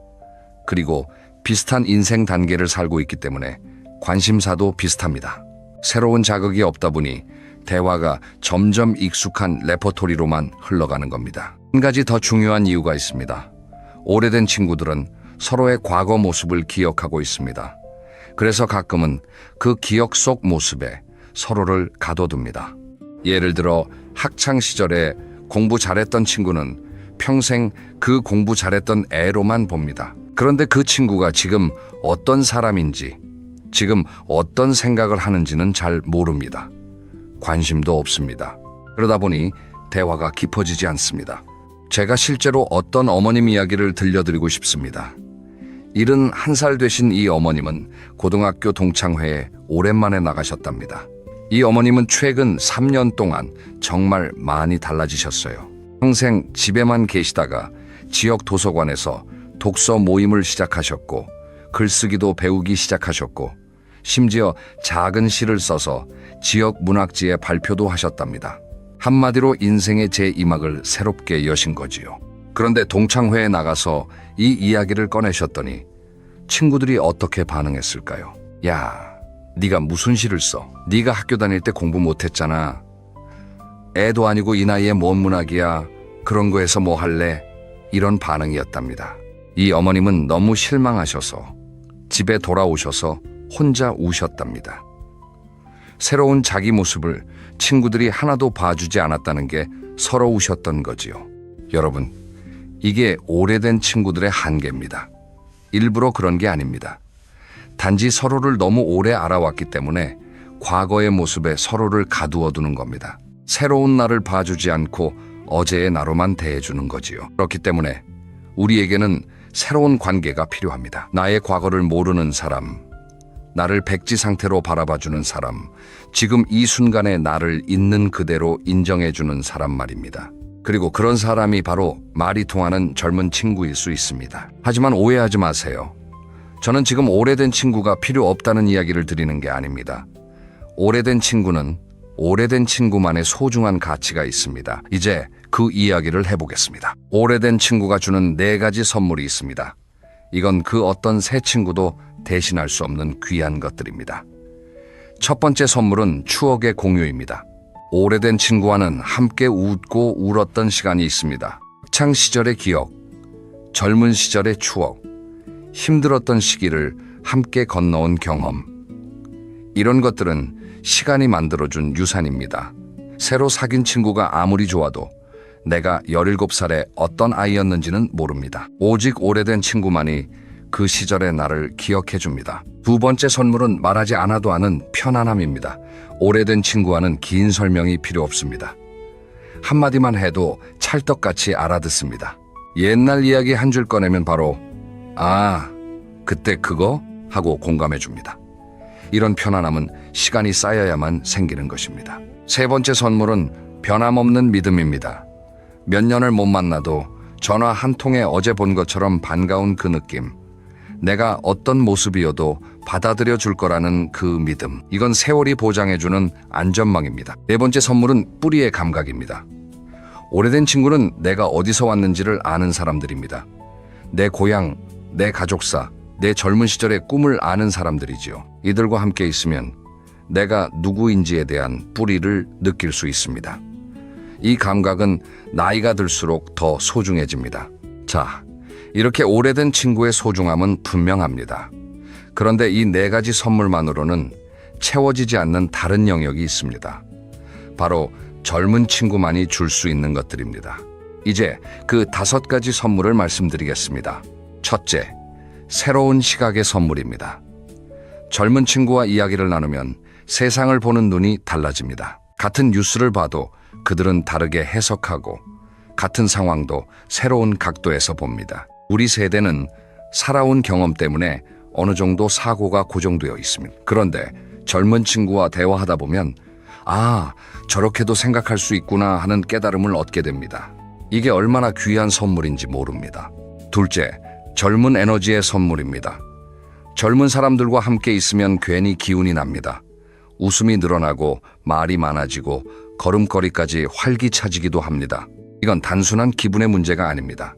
그리고 비슷한 인생 단계를 살고 있기 때문에 관심사도 비슷합니다. 새로운 자극이 없다 보니 대화가 점점 익숙한 레퍼토리로만 흘러가는 겁니다. 한 가지 더 중요한 이유가 있습니다. 오래된 친구들은 서로의 과거 모습을 기억하고 있습니다. 그래서 가끔은 그 기억 속 모습에 서로를 가둬둡니다. 예를 들어 학창 시절에 공부 잘했던 친구는 평생 그 공부 잘했던 애로만 봅니다. 그런데 그 친구가 지금 어떤 사람인지, 지금 어떤 생각을 하는지는 잘 모릅니다. 관심도 없습니다. 그러다 보니 대화가 깊어지지 않습니다. 제가 실제로 어떤 어머님 이야기를 들려드리고 싶습니다. 71살 되신 이 어머님은 고등학교 동창회에 오랜만에 나가셨답니다. 이 어머님은 최근 3년 동안 정말 많이 달라지셨어요. 평생 집에만 계시다가 지역 도서관에서 독서 모임을 시작하셨고, 글쓰기도 배우기 시작하셨고, 심지어 작은 시를 써서 지역 문학지에 발표도 하셨답니다. 한마디로 인생의 제2막을 새롭게 여신 거지요. 그런데 동창회에 나가서 이 이야기를 꺼내셨더니 친구들이 어떻게 반응했을까요? 야, 네가 무슨 시를 써? 네가 학교 다닐 때 공부 못했잖아. 애도 아니고 이 나이에 뭔 문학이야. 그런 거에서 뭐 할래? 이런 반응이었답니다. 이 어머님은 너무 실망하셔서 집에 돌아오셔서 혼자 우셨답니다. 새로운 자기 모습을 친구들이 하나도 봐주지 않았다는 게 서러우셨던 거지요. 여러분, 이게 오래된 친구들의 한계입니다. 일부러 그런 게 아닙니다. 단지 서로를 너무 오래 알아왔기 때문에 과거의 모습에 서로를 가두어 두는 겁니다. 새로운 나를 봐주지 않고 어제의 나로만 대해주는 거지요. 그렇기 때문에 우리에게는 새로운 관계가 필요합니다. 나의 과거를 모르는 사람, 나를 백지 상태로 바라봐주는 사람, 지금 이 순간의 나를 있는 그대로 인정해주는 사람 말입니다. 그리고 그런 사람이 바로 말이 통하는 젊은 친구일 수 있습니다. 하지만 오해하지 마세요. 저는 지금 오래된 친구가 필요 없다는 이야기를 드리는 게 아닙니다. 오래된 친구는 오래된 친구만의 소중한 가치가 있습니다. 이제 그 이야기를 해보겠습니다. 오래된 친구가 주는 4가지 선물이 있습니다. 이건 그 어떤 새 친구도 대신할 수 없는 귀한 것들입니다. 첫 번째 선물은 추억의 공유입니다. 오래된 친구와는 함께 웃고 울었던 시간이 있습니다. 학창 시절의 기억, 젊은 시절의 추억, 힘들었던 시기를 함께 건너온 경험. 이런 것들은 시간이 만들어준 유산입니다. 새로 사귄 친구가 아무리 좋아도 내가 17살에 어떤 아이였는지는 모릅니다. 오직 오래된 친구만이 그 시절의 나를 기억해줍니다. 두 번째 선물은 말하지 않아도 아는 편안함입니다. 오래된 친구와는 긴 설명이 필요 없습니다. 한마디만 해도 찰떡같이 알아듣습니다. 옛날 이야기 한 줄 꺼내면 바로 아, 그때 그거? 하고 공감해줍니다. 이런 편안함은 시간이 쌓여야만 생기는 것입니다. 세 번째 선물은 변함없는 믿음입니다. 몇 년을 못 만나도 전화 한 통에 어제 본 것처럼 반가운 그 느낌. 내가 어떤 모습이어도 받아들여 줄 거라는 그 믿음. 이건 세월이 보장해주는 안전망입니다. 네 번째 선물은 뿌리의 감각입니다. 오래된 친구는 내가 어디서 왔는지를 아는 사람들입니다. 내 고향, 내 가족사, 내 젊은 시절의 꿈을 아는 사람들이지요. 이들과 함께 있으면 내가 누구인지에 대한 뿌리를 느낄 수 있습니다. 이 감각은 나이가 들수록 더 소중해집니다. 자, 이렇게 오래된 친구의 소중함은 분명합니다. 그런데 이 4가지 선물만으로는 채워지지 않는 다른 영역이 있습니다. 바로 젊은 친구만이 줄 수 있는 것들입니다. 이제 그 5가지 선물을 말씀드리겠습니다. 첫째, 새로운 시각의 선물입니다. 젊은 친구와 이야기를 나누면 세상을 보는 눈이 달라집니다. 같은 뉴스를 봐도 그들은 다르게 해석하고 같은 상황도 새로운 각도에서 봅니다. 우리 세대는 살아온 경험 때문에 어느 정도 사고가 고정되어 있습니다. 그런데 젊은 친구와 대화하다 보면 아, 저렇게도 생각할 수 있구나 하는 깨달음을 얻게 됩니다. 이게 얼마나 귀한 선물인지 모릅니다. 둘째, 젊은 에너지의 선물입니다. 젊은 사람들과 함께 있으면 괜히 기운이 납니다. 웃음이 늘어나고 말이 많아지고 걸음걸이까지 활기차지기도 합니다. 이건 단순한 기분의 문제가 아닙니다.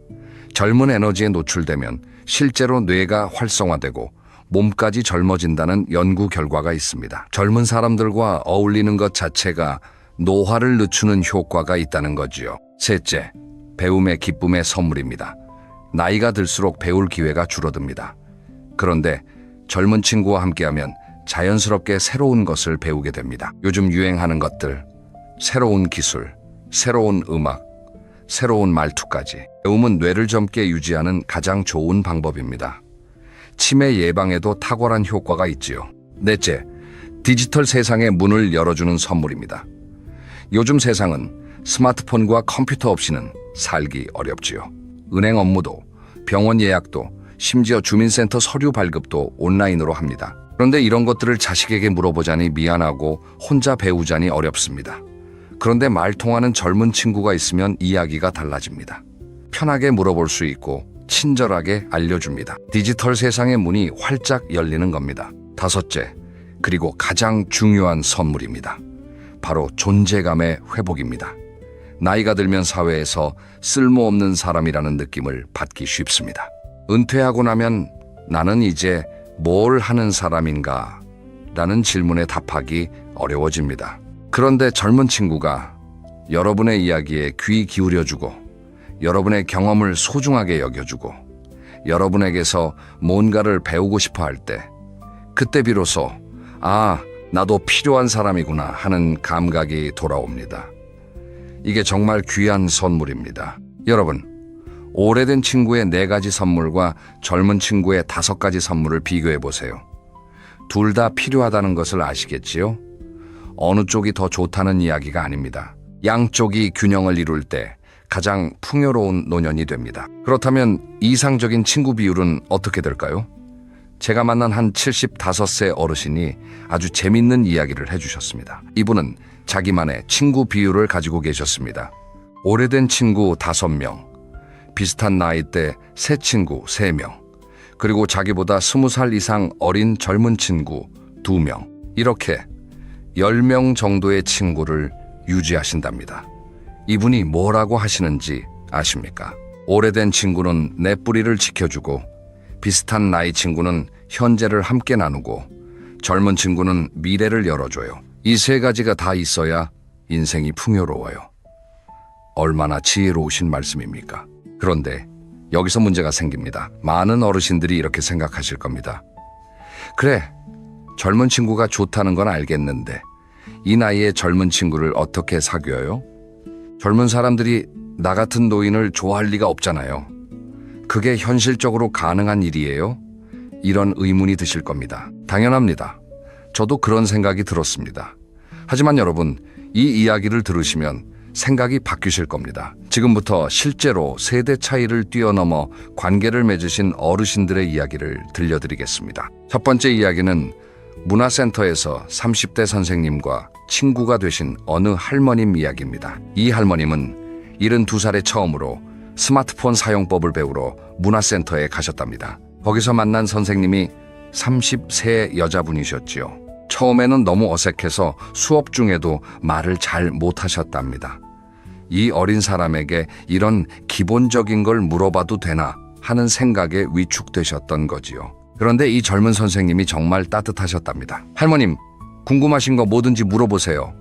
젊은 에너지에 노출되면 실제로 뇌가 활성화되고 몸까지 젊어진다는 연구 결과가 있습니다. 젊은 사람들과 어울리는 것 자체가 노화를 늦추는 효과가 있다는 거지요. 셋째, 배움의 기쁨의 선물입니다. 나이가 들수록 배울 기회가 줄어듭니다. 그런데 젊은 친구와 함께하면 자연스럽게 새로운 것을 배우게 됩니다. 요즘 유행하는 것들, 새로운 기술, 새로운 음악, 새로운 말투까지. 배움은 뇌를 젊게 유지하는 가장 좋은 방법입니다. 치매 예방에도 탁월한 효과가 있지요. 넷째, 디지털 세상의 문을 열어주는 선물입니다. 요즘 세상은 스마트폰과 컴퓨터 없이는 살기 어렵지요. 은행 업무도, 병원 예약도, 심지어 주민센터 서류 발급도 온라인으로 합니다. 그런데 이런 것들을 자식에게 물어보자니 미안하고 혼자 배우자니 어렵습니다. 그런데 말 통하는 젊은 친구가 있으면 이야기가 달라집니다. 편하게 물어볼 수 있고 친절하게 알려줍니다. 디지털 세상의 문이 활짝 열리는 겁니다. 다섯째, 그리고 가장 중요한 선물입니다. 바로 존재감의 회복입니다. 나이가 들면 사회에서 쓸모없는 사람이라는 느낌을 받기 쉽습니다. 은퇴하고 나면 나는 이제 뭘 하는 사람인가? 라는 질문에 답하기 어려워집니다. 그런데 젊은 친구가 여러분의 이야기에 귀 기울여주고 여러분의 경험을 소중하게 여겨주고 여러분에게서 뭔가를 배우고 싶어 할 때, 그때 비로소 아, 나도 필요한 사람이구나 하는 감각이 돌아옵니다. 이게 정말 귀한 선물입니다. 여러분, 오래된 친구의 4가지 선물과 젊은 친구의 5가지 선물을 비교해 보세요. 둘 다 필요하다는 것을 아시겠지요? 어느 쪽이 더 좋다는 이야기가 아닙니다. 양쪽이 균형을 이룰 때 가장 풍요로운 노년이 됩니다. 그렇다면 이상적인 친구 비율은 어떻게 될까요? 제가 만난 한 75세 어르신이 아주 재밌는 이야기를 해주셨습니다. 이분은 자기만의 친구 비율을 가지고 계셨습니다. 오래된 친구 5명, 비슷한 나이대 새 친구 3명, 그리고 자기보다 20살 이상 어린 젊은 친구 2명, 이렇게 10명 정도의 친구를 유지하신답니다. 이분이 뭐라고 하시는지 아십니까? 오래된 친구는 내 뿌리를 지켜주고, 비슷한 나이 친구는 현재를 함께 나누고, 젊은 친구는 미래를 열어줘요. 이 3가지가 다 있어야 인생이 풍요로워요. 얼마나 지혜로우신 말씀입니까? 그런데 여기서 문제가 생깁니다. 많은 어르신들이 이렇게 생각하실 겁니다. 그래, 젊은 친구가 좋다는 건 알겠는데 이 나이에 젊은 친구를 어떻게 사귀어요? 젊은 사람들이 나 같은 노인을 좋아할 리가 없잖아요. 그게 현실적으로 가능한 일이에요? 이런 의문이 드실 겁니다. 당연합니다. 저도 그런 생각이 들었습니다. 하지만 여러분, 이 이야기를 들으시면 생각이 바뀌실 겁니다. 지금부터 실제로 세대 차이를 뛰어넘어 관계를 맺으신 어르신들의 이야기를 들려드리겠습니다. 첫 번째 이야기는 문화센터에서 30대 선생님과 친구가 되신 어느 할머님 이야기입니다. 이 할머님은 72살에 처음으로 스마트폰 사용법을 배우러 문화센터에 가셨답니다. 거기서 만난 선생님이 30세 여자분이셨지요. 처음에는 너무 어색해서 수업 중에도 말을 잘 못하셨답니다. 이 어린 사람에게 이런 기본적인 걸 물어봐도 되나 하는 생각에 위축되셨던 거지요. 그런데 이 젊은 선생님이 정말 따뜻하셨답니다. 할머님, 궁금하신 거 뭐든지 물어보세요.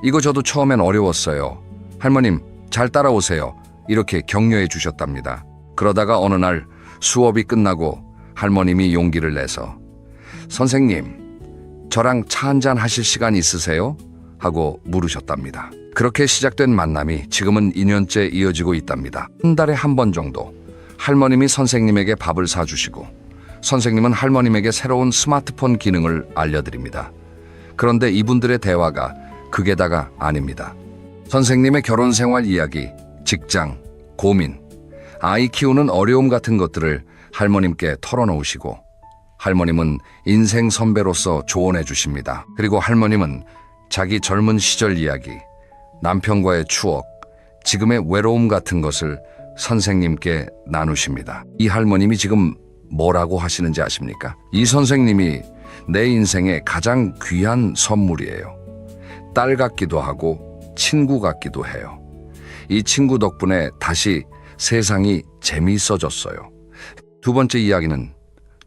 이거 저도 처음엔 어려웠어요. 할머님, 잘 따라오세요. 이렇게 격려해 주셨답니다. 그러다가 어느 날 수업이 끝나고 할머님이 용기를 내서 선생님, 저랑 차 한잔 하실 시간 있으세요? 하고 물으셨답니다. 그렇게 시작된 만남이 지금은 2년째 이어지고 있답니다. 한 달에 한 번 정도 할머님이 선생님에게 밥을 사주시고 선생님은 할머님에게 새로운 스마트폰 기능을 알려드립니다. 그런데 이분들의 대화가 극에 다가 아닙니다. 선생님의 결혼 생활 이야기, 직장, 고민, 아이 키우는 어려움 같은 것들을 할머님께 털어놓으시고 할머님은 인생 선배로서 조언해 주십니다. 그리고 할머님은 자기 젊은 시절 이야기, 남편과의 추억, 지금의 외로움 같은 것을 선생님께 나누십니다. 이 할머님이 지금 뭐라고 하시는지 아십니까? 이 선생님이 내 인생의 가장 귀한 선물이에요. 딸 같기도 하고 친구 같기도 해요. 이 친구 덕분에 다시 세상이 재미있어졌어요. 두 번째 이야기는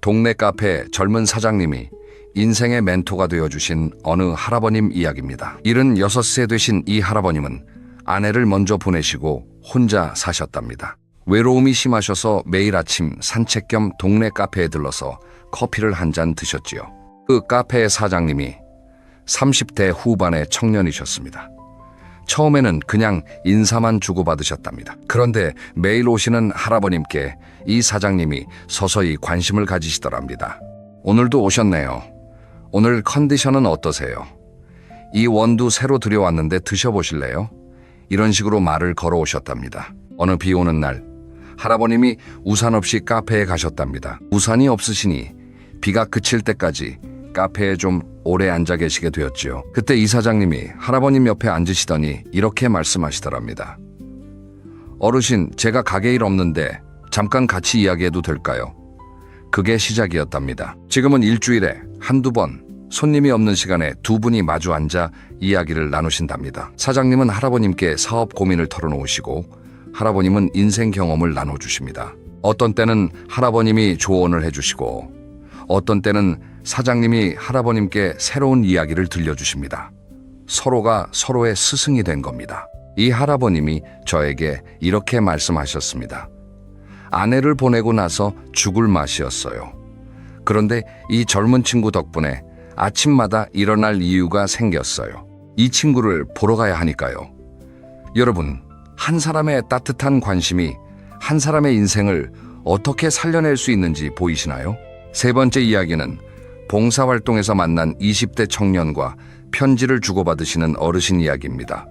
동네 카페 젊은 사장님이 인생의 멘토가 되어주신 어느 할아버님 이야기입니다. 76세 되신 이 할아버님은 아내를 먼저 보내시고 혼자 사셨답니다. 외로움이 심하셔서 매일 아침 산책 겸 동네 카페에 들러서 커피를 한 잔 드셨지요. 그 카페의 사장님이 30대 후반의 청년이셨습니다. 처음에는 그냥 인사만 주고받으셨답니다. 그런데 매일 오시는 할아버님께 이 사장님이 서서히 관심을 가지시더랍니다. 오늘도 오셨네요. 오늘 컨디션은 어떠세요? 이 원두 새로 들여왔는데 드셔보실래요? 이런 식으로 말을 걸어오셨답니다. 어느 비 오는 날 할아버님이 우산 없이 카페에 가셨답니다. 우산이 없으시니 비가 그칠 때까지 카페에 좀 오래 앉아 계시게 되었지요. 그때 이 사장님이 할아버님 옆에 앉으시더니 이렇게 말씀하시더랍니다. 어르신, 제가 가게 일 없는데 잠깐 같이 이야기해도 될까요? 그게 시작이었답니다. 지금은 일주일에 한두 번 손님이 없는 시간에 두 분이 마주 앉아 이야기를 나누신답니다. 사장님은 할아버님께 사업 고민을 털어놓으시고 할아버님은 인생 경험을 나눠주십니다. 어떤 때는 할아버님이 조언을 해주시고 어떤 때는 사장님이 할아버님께 새로운 이야기를 들려주십니다. 서로가 서로의 스승이 된 겁니다. 이 할아버님이 저에게 이렇게 말씀하셨습니다. 아내를 보내고 나서 죽을 맛이었어요. 그런데 이 젊은 친구 덕분에 아침마다 일어날 이유가 생겼어요. 이 친구를 보러 가야 하니까요. 여러분, 한 사람의 따뜻한 관심이 한 사람의 인생을 어떻게 살려낼 수 있는지 보이시나요? 세 번째 이야기는 봉사활동에서 만난 20대 청년과 편지를 주고받으시는 어르신 이야기입니다.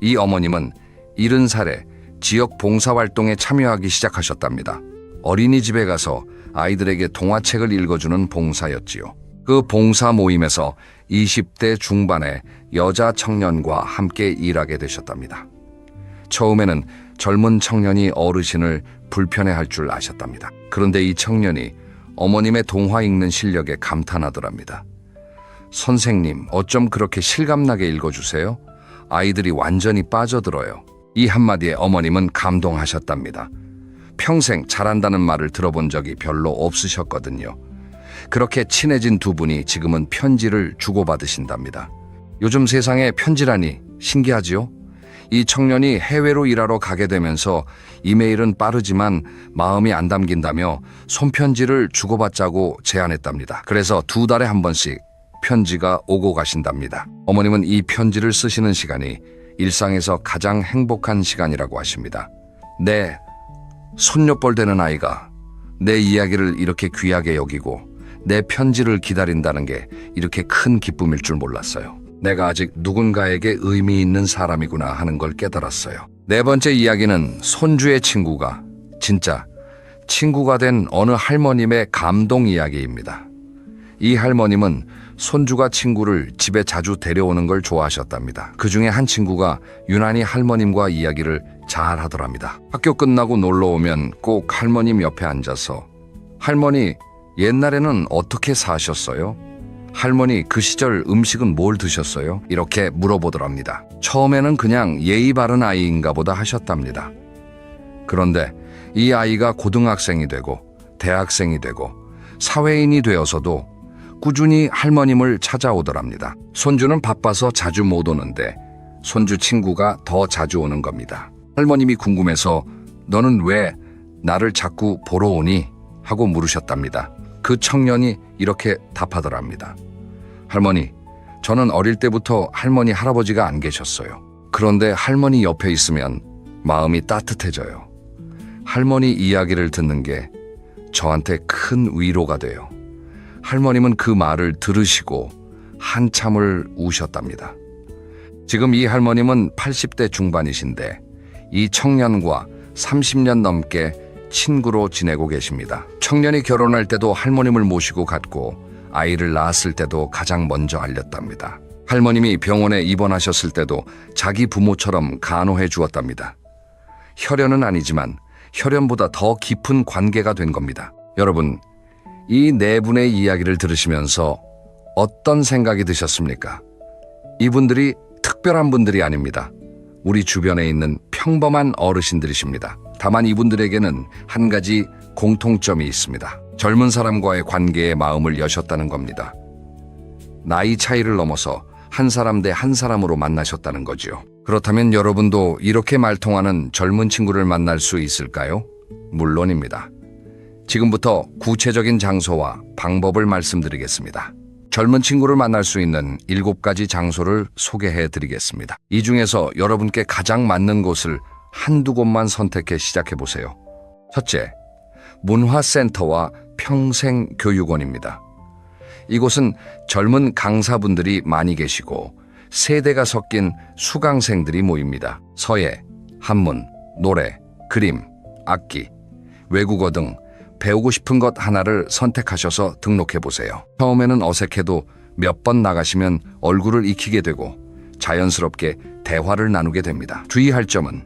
이 어머님은 70살에 지역 봉사활동에 참여하기 시작하셨답니다. 어린이집에 가서 아이들에게 동화책을 읽어주는 봉사였지요. 그 봉사 모임에서 20대 중반의 여자 청년과 함께 일하게 되셨답니다. 처음에는 젊은 청년이 어르신을 불편해할 줄 아셨답니다. 그런데 이 청년이 어머님의 동화 읽는 실력에 감탄하더랍니다. 선생님, 어쩜 그렇게 실감나게 읽어주세요? 아이들이 완전히 빠져들어요. 이 한마디에 어머님은 감동하셨답니다. 평생 잘한다는 말을 들어본 적이 별로 없으셨거든요. 그렇게 친해진 두 분이 지금은 편지를 주고받으신답니다. 요즘 세상에 편지라니 신기하지요? 이 청년이 해외로 일하러 가게 되면서 이메일은 빠르지만 마음이 안 담긴다며 손편지를 주고받자고 제안했답니다. 그래서 2달에 한 번씩 편지가 오고 가신답니다. 어머님은 이 편지를 쓰시는 시간이 일상에서 가장 행복한 시간이라고 하십니다. 내 손녀뻘 되는 아이가 내 이야기를 이렇게 귀하게 여기고 내 편지를 기다린다는 게 이렇게 큰 기쁨일 줄 몰랐어요. 내가 아직 누군가에게 의미 있는 사람이구나 하는 걸 깨달았어요. 네 번째 이야기는 손주의 친구가 진짜 친구가 된 어느 할머님의 감동 이야기입니다. 이 할머님은 손주가 친구를 집에 자주 데려오는 걸 좋아하셨답니다. 그 중에 한 친구가 유난히 할머님과 이야기를 잘 하더랍니다. 학교 끝나고 놀러 오면 꼭 할머님 옆에 앉아서 할머니, 옛날에는 어떻게 사셨어요? 할머니, 그 시절 음식은 뭘 드셨어요? 이렇게 물어보더랍니다. 처음에는 그냥 예의 바른 아이인가 보다 하셨답니다. 그런데 이 아이가 고등학생이 되고 대학생이 되고 사회인이 되어서도 꾸준히 할머님을 찾아오더랍니다. 손주는 바빠서 자주 못 오는데 손주 친구가 더 자주 오는 겁니다. 할머님이 궁금해서 너는 왜 나를 자꾸 보러 오니? 하고 물으셨답니다. 그 청년이 이렇게 답하더랍니다. 할머니, 저는 어릴 때부터 할머니, 할아버지가 안 계셨어요. 그런데 할머니 옆에 있으면 마음이 따뜻해져요. 할머니 이야기를 듣는 게 저한테 큰 위로가 돼요. 할머님은 그 말을 들으시고 한참을 우셨답니다. 지금 이 할머님은 80대 중반이신데 이 청년과 30년 넘게 친구로 지내고 계십니다. 청년이 결혼할 때도 할머님을 모시고 갔고 아이를 낳았을 때도 가장 먼저 알렸답니다. 할머님이 병원에 입원하셨을 때도 자기 부모처럼 간호해 주었답니다. 혈연은 아니지만 혈연보다 더 깊은 관계가 된 겁니다. 여러분, 이 네 분의 이야기를 들으시면서 어떤 생각이 드셨습니까? 이분들이 특별한 분들이 아닙니다. 우리 주변에 있는 평범한 어르신들이십니다. 다만 이분들에게는 한 가지 공통점이 있습니다. 젊은 사람과의 관계에 마음을 여셨다는 겁니다. 나이 차이를 넘어서 한 사람 대 한 사람으로 만나셨다는 거지요. 그렇다면 여러분도 이렇게 말통하는 젊은 친구를 만날 수 있을까요? 물론입니다. 지금부터 구체적인 장소와 방법을 말씀드리겠습니다. 젊은 친구를 만날 수 있는 7가지 장소를 소개해 드리겠습니다. 이 중에서 여러분께 가장 맞는 곳을 한두 곳만 선택해 시작해 보세요. 첫째, 문화센터와 평생교육원입니다. 이곳은 젊은 강사분들이 많이 계시고 세대가 섞인 수강생들이 모입니다. 서예, 한문, 노래, 그림, 악기, 외국어 등 배우고 싶은 것 하나를 선택하셔서 등록해 보세요. 처음에는 어색해도 몇 번 나가시면 얼굴을 익히게 되고 자연스럽게 대화를 나누게 됩니다. 주의할 점은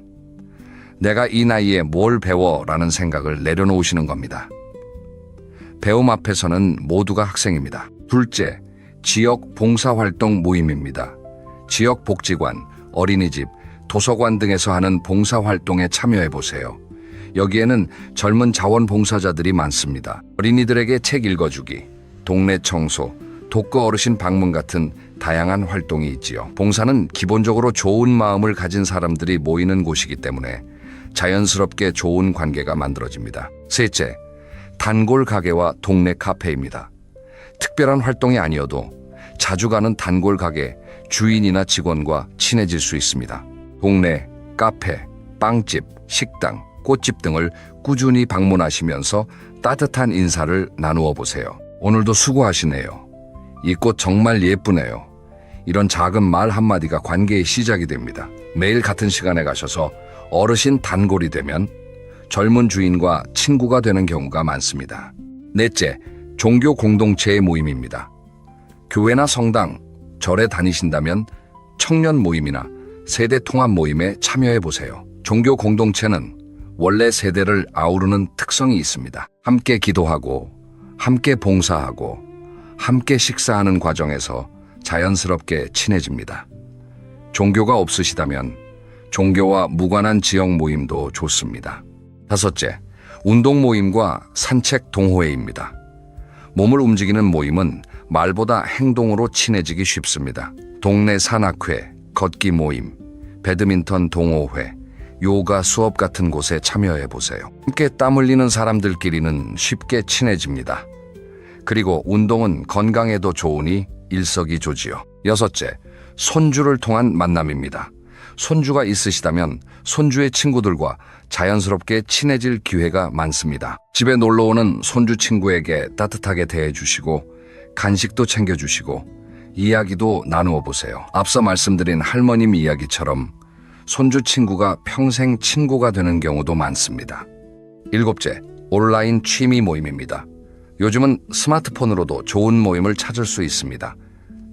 내가 이 나이에 뭘 배워라는 생각을 내려놓으시는 겁니다. 배움 앞에서는 모두가 학생입니다. 둘째, 지역 봉사활동 모임입니다. 지역 복지관, 어린이집, 도서관 등에서 하는 봉사활동에 참여해 보세요. 여기에는 젊은 자원봉사자들이 많습니다. 어린이들에게 책 읽어주기, 동네 청소, 독거 어르신 방문 같은 다양한 활동이 있지요. 봉사는 기본적으로 좋은 마음을 가진 사람들이 모이는 곳이기 때문에 자연스럽게 좋은 관계가 만들어집니다. 셋째, 단골 가게와 동네 카페입니다. 특별한 활동이 아니어도 자주 가는 단골 가게 주인이나 직원과 친해질 수 있습니다. 동네, 카페, 빵집, 식당, 꽃집 등을 꾸준히 방문하시면서 따뜻한 인사를 나누어 보세요. 오늘도 수고하시네요. 이 꽃 정말 예쁘네요. 이런 작은 말 한마디가 관계의 시작이 됩니다. 매일 같은 시간에 가셔서 어르신 단골이 되면 젊은 주인과 친구가 되는 경우가 많습니다. 넷째, 종교 공동체의 모임입니다. 교회나 성당, 절에 다니신다면 청년 모임이나 세대 통합 모임에 참여해 보세요. 종교 공동체는 원래 세대를 아우르는 특성이 있습니다. 함께 기도하고, 함께 봉사하고, 함께 식사하는 과정에서 자연스럽게 친해집니다. 종교가 없으시다면 종교와 무관한 지역 모임도 좋습니다. 다섯째, 운동 모임과 산책 동호회입니다. 몸을 움직이는 모임은 말보다 행동으로 친해지기 쉽습니다. 동네 산악회, 걷기 모임, 배드민턴 동호회, 요가 수업 같은 곳에 참여해 보세요. 함께 땀 흘리는 사람들끼리는 쉽게 친해집니다. 그리고 운동은 건강에도 좋으니 일석이조지요. 여섯째, 손주를 통한 만남입니다. 손주가 있으시다면 손주의 친구들과 자연스럽게 친해질 기회가 많습니다. 집에 놀러오는 손주 친구에게 따뜻하게 대해주시고 간식도 챙겨주시고 이야기도 나누어 보세요. 앞서 말씀드린 할머님 이야기처럼 손주 친구가 평생 친구가 되는 경우도 많습니다. 일곱째, 온라인 취미 모임입니다. 요즘은 스마트폰으로도 좋은 모임을 찾을 수 있습니다.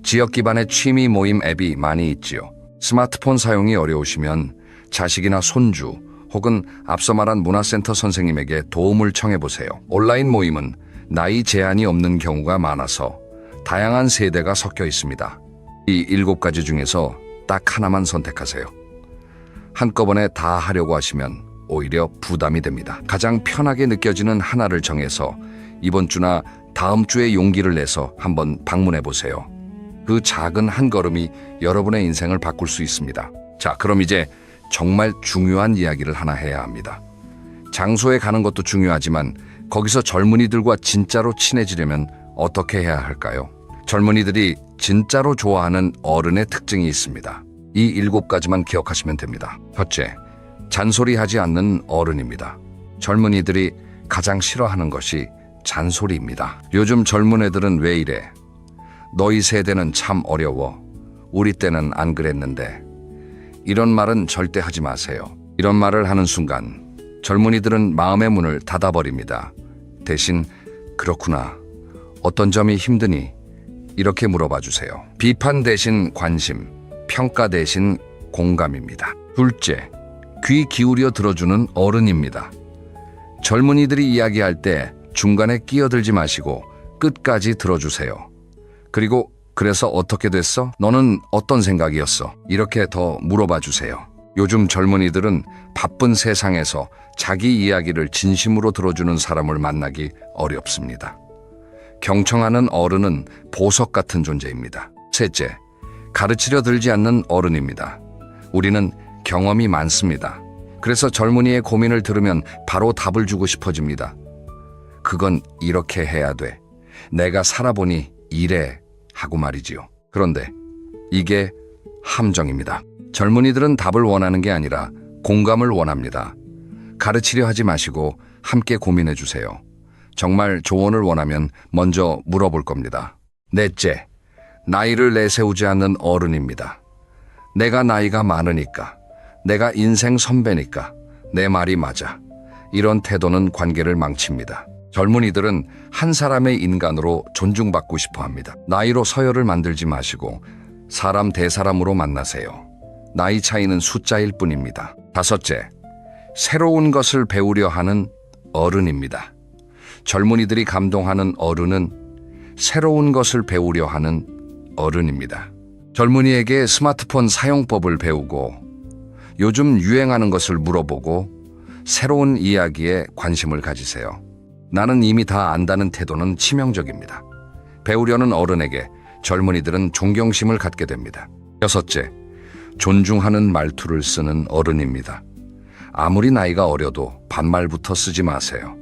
지역 기반의 취미 모임 앱이 많이 있지요. 스마트폰 사용이 어려우시면 자식이나 손주 혹은 앞서 말한 문화센터 선생님에게 도움을 청해보세요. 온라인 모임은 나이 제한이 없는 경우가 많아서 다양한 세대가 섞여 있습니다. 이 7가지 중에서 딱 하나만 선택하세요. 한꺼번에 다 하려고 하시면 오히려 부담이 됩니다. 가장 편하게 느껴지는 하나를 정해서 이번 주나 다음 주에 용기를 내서 한번 방문해 보세요. 그 작은 한 걸음이 여러분의 인생을 바꿀 수 있습니다. 자, 그럼 이제 정말 중요한 이야기를 하나 해야 합니다. 장소에 가는 것도 중요하지만 거기서 젊은이들과 진짜로 친해지려면 어떻게 해야 할까요? 젊은이들이 진짜로 좋아하는 어른의 특징이 있습니다. 이 7가지만 기억하시면 됩니다. 첫째, 잔소리하지 않는 어른입니다. 젊은이들이 가장 싫어하는 것이 잔소리입니다. 요즘 젊은 애들은 왜 이래? 너희 세대는 참 어려워. 우리 때는 안 그랬는데. 이런 말은 절대 하지 마세요. 이런 말을 하는 순간 젊은이들은 마음의 문을 닫아버립니다. 대신 그렇구나. 어떤 점이 힘드니? 이렇게 물어봐 주세요. 비판 대신 관심, 평가 대신 공감입니다. 둘째, 귀 기울여 들어주는 어른입니다. 젊은이들이 이야기할 때 중간에 끼어들지 마시고 끝까지 들어주세요. 그리고 그래서 어떻게 됐어? 너는 어떤 생각이었어? 이렇게 더 물어봐 주세요. 요즘 젊은이들은 바쁜 세상에서 자기 이야기를 진심으로 들어주는 사람을 만나기 어렵습니다. 경청하는 어른은 보석 같은 존재입니다. 셋째, 가르치려 들지 않는 어른입니다. 우리는 경험이 많습니다. 그래서 젊은이의 고민을 들으면 바로 답을 주고 싶어집니다. 그건 이렇게 해야 돼. 내가 살아보니 이래 하고 말이지요. 그런데 이게 함정입니다. 젊은이들은 답을 원하는 게 아니라 공감을 원합니다. 가르치려 하지 마시고 함께 고민해 주세요. 정말 조언을 원하면 먼저 물어볼 겁니다. 넷째, 나이를 내세우지 않는 어른입니다. 내가 나이가 많으니까, 내가 인생 선배니까 내 말이 맞아. 이런 태도는 관계를 망칩니다. 젊은이들은 한 사람의 인간으로 존중받고 싶어 합니다. 나이로 서열을 만들지 마시고 사람 대 사람으로 만나세요. 나이 차이는 숫자일 뿐입니다. 다섯째, 새로운 것을 배우려 하는 어른입니다. 젊은이들이 감동하는 어른은 새로운 것을 배우려 하는 어른입니다. 젊은이에게 스마트폰 사용법을 배우고 요즘 유행하는 것을 물어보고 새로운 이야기에 관심을 가지세요. 나는 이미 다 안다는 태도는 치명적입니다. 배우려는 어른에게 젊은이들은 존경심을 갖게 됩니다. 여섯째, 존중하는 말투를 쓰는 어른입니다. 아무리 나이가 어려도 반말부터 쓰지 마세요.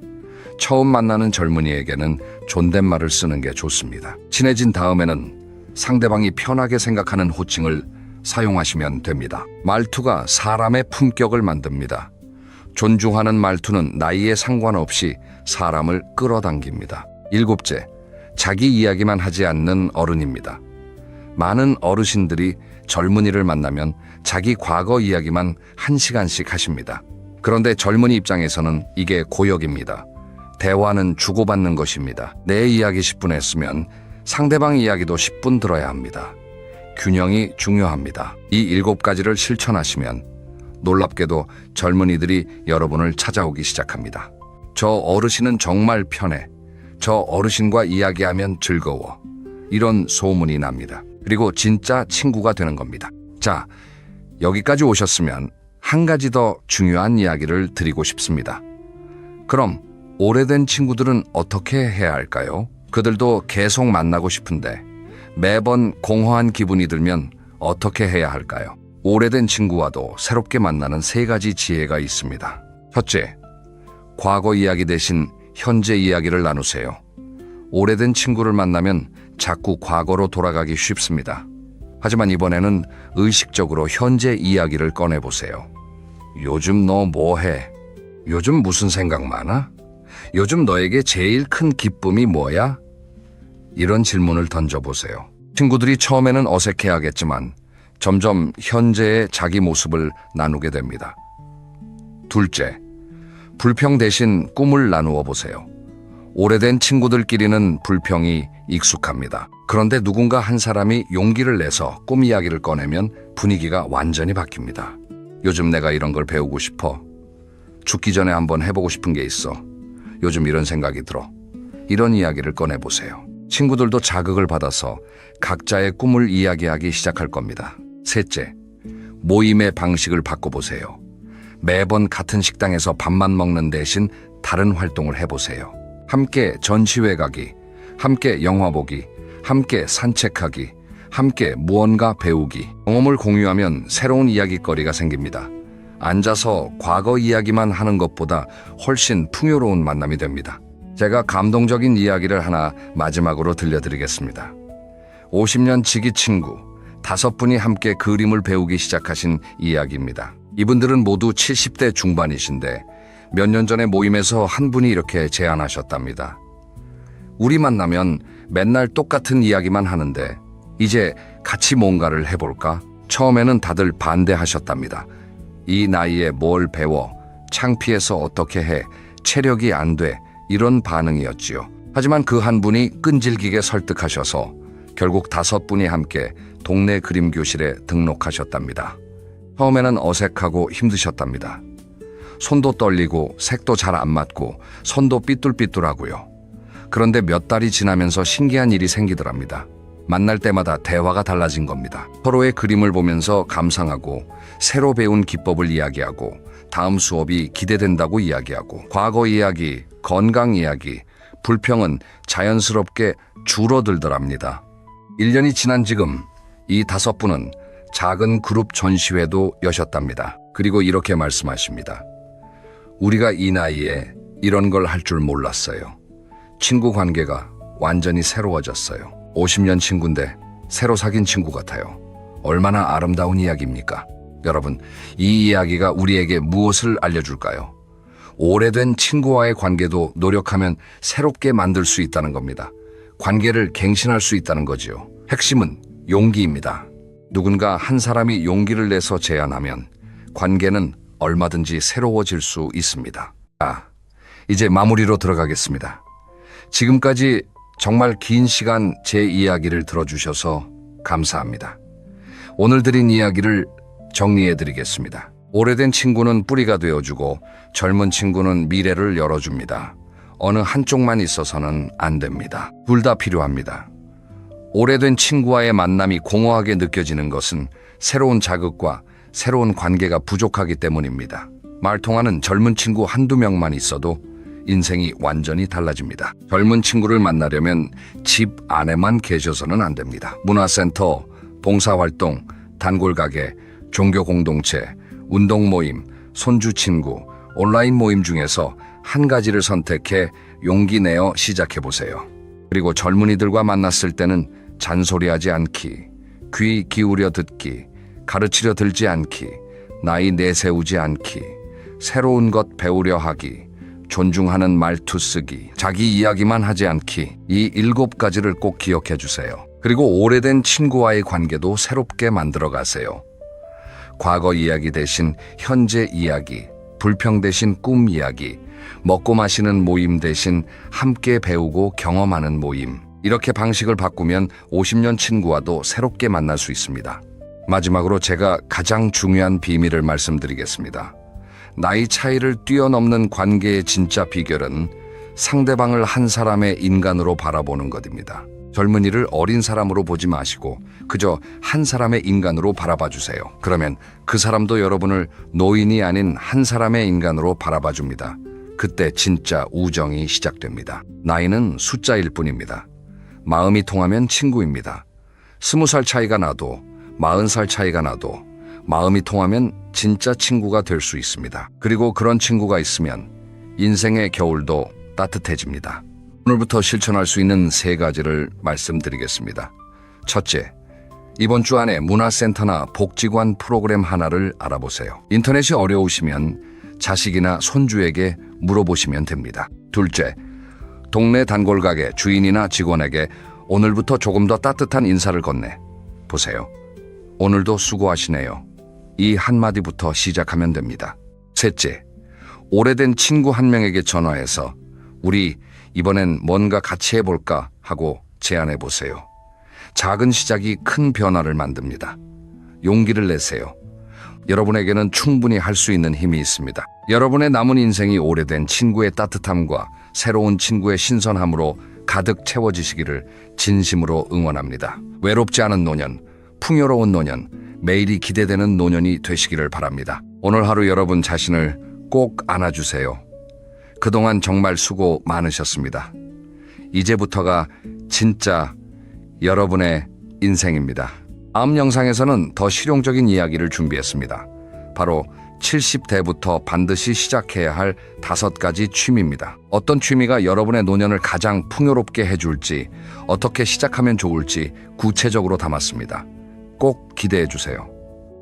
처음 만나는 젊은이에게는 존댓말을 쓰는 게 좋습니다. 친해진 다음에는 상대방이 편하게 생각하는 호칭을 사용하시면 됩니다. 말투가 사람의 품격을 만듭니다. 존중하는 말투는 나이에 상관없이 사람을 끌어당깁니다. 일곱째, 자기 이야기만 하지 않는 어른입니다. 많은 어르신들이 젊은이를 만나면 자기 과거 이야기만 1시간씩 하십니다. 그런데 젊은이 입장에서는 이게 고역입니다. 대화는 주고받는 것입니다. 내 이야기 10분 했으면 상대방 이야기도 10분 들어야 합니다. 균형이 중요합니다. 이 7가지를 실천하시면 놀랍게도 젊은이들이 여러분을 찾아오기 시작합니다. 저 어르신은 정말 편해. 저 어르신과 이야기하면 즐거워. 이런 소문이 납니다. 그리고 진짜 친구가 되는 겁니다. 자, 여기까지 오셨으면 한 가지 더 중요한 이야기를 드리고 싶습니다. 그럼 오래된 친구들은 어떻게 해야 할까요? 그들도 계속 만나고 싶은데 매번 공허한 기분이 들면 어떻게 해야 할까요? 오래된 친구와도 새롭게 만나는 3가지 지혜가 있습니다. 첫째, 과거 이야기 대신 현재 이야기를 나누세요. 오래된 친구를 만나면 자꾸 과거로 돌아가기 쉽습니다. 하지만 이번에는 의식적으로 현재 이야기를 꺼내보세요. 요즘 너 뭐해? 요즘 무슨 생각 많아? 요즘 너에게 제일 큰 기쁨이 뭐야? 이런 질문을 던져보세요. 친구들이 처음에는 어색해하겠지만 점점 현재의 자기 모습을 나누게 됩니다. 둘째, 불평 대신 꿈을 나누어 보세요. 오래된 친구들끼리는 불평이 익숙합니다. 그런데 누군가 한 사람이 용기를 내서 꿈 이야기를 꺼내면 분위기가 완전히 바뀝니다. 요즘 내가 이런 걸 배우고 싶어. 죽기 전에 한번 해보고 싶은 게 있어. 요즘 이런 생각이 들어. 이런 이야기를 꺼내보세요. 친구들도 자극을 받아서 각자의 꿈을 이야기하기 시작할 겁니다. 셋째, 모임의 방식을 바꿔보세요. 매번 같은 식당에서 밥만 먹는 대신 다른 활동을 해보세요. 함께 전시회 가기, 함께 영화 보기, 함께 산책하기, 함께 무언가 배우기. 경험을 공유하면 새로운 이야기거리가 생깁니다. 앉아서 과거 이야기만 하는 것보다 훨씬 풍요로운 만남이 됩니다. 제가 감동적인 이야기를 하나 마지막으로 들려드리겠습니다. 50년 지기 친구 5분이 함께 그림을 배우기 시작하신 이야기입니다. 이분들은 모두 70대 중반이신데 몇 년 전에 모임에서 한 분이 이렇게 제안하셨답니다. 우리 만나면 맨날 똑같은 이야기만 하는데 이제 같이 뭔가를 해볼까? 처음에는 다들 반대하셨답니다. 이 나이에 뭘 배워? 창피해서 어떻게 해? 체력이 안 돼. 이런 반응이었지요. 하지만 그 한 분이 끈질기게 설득하셔서 결국 5분이 함께 동네 그림 교실에 등록하셨답니다. 처음에는 어색하고 힘드셨답니다. 손도 떨리고 색도 잘 안 맞고 손도 삐뚤삐뚤하고요. 그런데 몇 달이 지나면서 신기한 일이 생기더랍니다. 만날 때마다 대화가 달라진 겁니다. 서로의 그림을 보면서 감상하고 새로 배운 기법을 이야기하고 다음 수업이 기대된다고 이야기하고 과거 이야기, 건강 이야기, 불평은 자연스럽게 줄어들더랍니다. 1년이 지난 지금 이 5분은 작은 그룹 전시회도 여셨답니다. 그리고 이렇게 말씀하십니다. 우리가 이 나이에 이런 걸 할 줄 몰랐어요. 친구 관계가 완전히 새로워졌어요. 50년 친구인데 새로 사귄 친구 같아요. 얼마나 아름다운 이야기입니까? 여러분, 이 이야기가 우리에게 무엇을 알려줄까요? 오래된 친구와의 관계도 노력하면 새롭게 만들 수 있다는 겁니다. 관계를 갱신할 수 있다는 거지요. 핵심은 용기입니다. 누군가 한 사람이 용기를 내서 제안하면 관계는 얼마든지 새로워질 수 있습니다. 이제 마무리로 들어가겠습니다. 지금까지 정말 긴 시간 제 이야기를 들어주셔서 감사합니다. 오늘 드린 이야기를 정리해드리겠습니다. 오래된 친구는 뿌리가 되어주고 젊은 친구는 미래를 열어줍니다. 어느 한쪽만 있어서는 안 됩니다. 둘 다 필요합니다. 오래된 친구와의 만남이 공허하게 느껴지는 것은 새로운 자극과 새로운 관계가 부족하기 때문입니다. 말통하는 젊은 친구 한두 명만 있어도 인생이 완전히 달라집니다. 젊은 친구를 만나려면 집 안에만 계셔서는 안 됩니다. 문화센터, 봉사활동, 단골가게, 종교 공동체, 운동 모임, 손주 친구, 온라인 모임 중에서 한 가지를 선택해 용기 내어 시작해 보세요. 그리고 젊은이들과 만났을 때는 잔소리하지 않기, 귀 기울여 듣기, 가르치려 들지 않기, 나이 내세우지 않기, 새로운 것 배우려 하기, 존중하는 말투 쓰기, 자기 이야기만 하지 않기, 이 7가지를 꼭 기억해 주세요. 그리고 오래된 친구와의 관계도 새롭게 만들어 가세요. 과거 이야기 대신 현재 이야기, 불평 대신 꿈 이야기, 먹고 마시는 모임 대신 함께 배우고 경험하는 모임. 이렇게 방식을 바꾸면 50년 친구와도 새롭게 만날 수 있습니다. 마지막으로 제가 가장 중요한 비밀을 말씀드리겠습니다. 나이 차이를 뛰어넘는 관계의 진짜 비결은 상대방을 한 사람의 인간으로 바라보는 것입니다. 젊은이를 어린 사람으로 보지 마시고 그저 한 사람의 인간으로 바라봐 주세요. 그러면 그 사람도 여러분을 노인이 아닌 한 사람의 인간으로 바라봐 줍니다. 그때 진짜 우정이 시작됩니다. 나이는 숫자일 뿐입니다. 마음이 통하면 친구입니다. 20살 차이가 나도 40살 차이가 나도 마음이 통하면 진짜 친구가 될 수 있습니다. 그리고 그런 친구가 있으면 인생의 겨울도 따뜻해집니다. 오늘부터 실천할 수 있는 3가지를 말씀드리겠습니다. 첫째, 이번 주 안에 문화센터나 복지관 프로그램 하나를 알아보세요. 인터넷이 어려우시면 자식이나 손주에게 물어보시면 됩니다. 둘째, 동네 단골가게 주인이나 직원에게 오늘부터 조금 더 따뜻한 인사를 건네 보세요. 오늘도 수고하시네요. 이 한마디부터 시작하면 됩니다. 셋째, 오래된 친구 한 명에게 전화해서 우리 이번엔 뭔가 같이 해볼까 하고 제안해 보세요. 작은 시작이 큰 변화를 만듭니다. 용기를 내세요. 여러분에게는 충분히 할 수 있는 힘이 있습니다. 여러분의 남은 인생이 오래된 친구의 따뜻함과 새로운 친구의 신선함으로 가득 채워지시기를 진심으로 응원합니다. 외롭지 않은 노년, 풍요로운 노년, 매일이 기대되는 노년이 되시기를 바랍니다. 오늘 하루 여러분 자신을 꼭 안아주세요. 그동안 정말 수고 많으셨습니다. 이제부터가 진짜 여러분의 인생입니다. 다음 영상에서는 더 실용적인 이야기를 준비했습니다. 바로 70대부터 반드시 시작해야 할 5가지 취미입니다. 어떤 취미가 여러분의 노년을 가장 풍요롭게 해줄지, 어떻게 시작하면 좋을지 구체적으로 담았습니다. 꼭 기대해 주세요.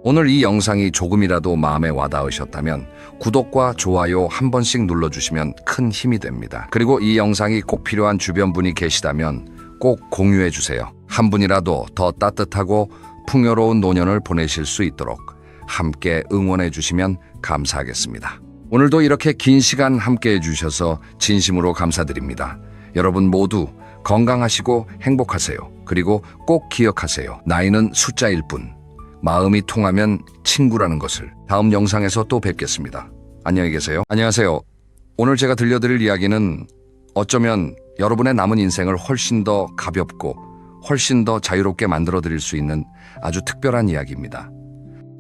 오늘 이 영상이 조금이라도 마음에 와닿으셨다면 구독과 좋아요 한 번씩 눌러주시면 큰 힘이 됩니다. 그리고 이 영상이 꼭 필요한 주변 분이 계시다면 꼭 공유해 주세요. 한 분이라도 더 따뜻하고 풍요로운 노년을 보내실 수 있도록 함께 응원해 주시면 감사하겠습니다. 오늘도 이렇게 긴 시간 함께 해주셔서 진심으로 감사드립니다. 여러분 모두 건강하시고 행복하세요. 그리고 꼭 기억하세요. 나이는 숫자일 뿐, 마음이 통하면 친구라는 것을. 다음 영상에서 또 뵙겠습니다. 안녕히 계세요. 안녕하세요. 오늘 제가 들려드릴 이야기는 어쩌면 여러분의 남은 인생을 훨씬 더 가볍고 훨씬 더 자유롭게 만들어 드릴 수 있는 아주 특별한 이야기입니다.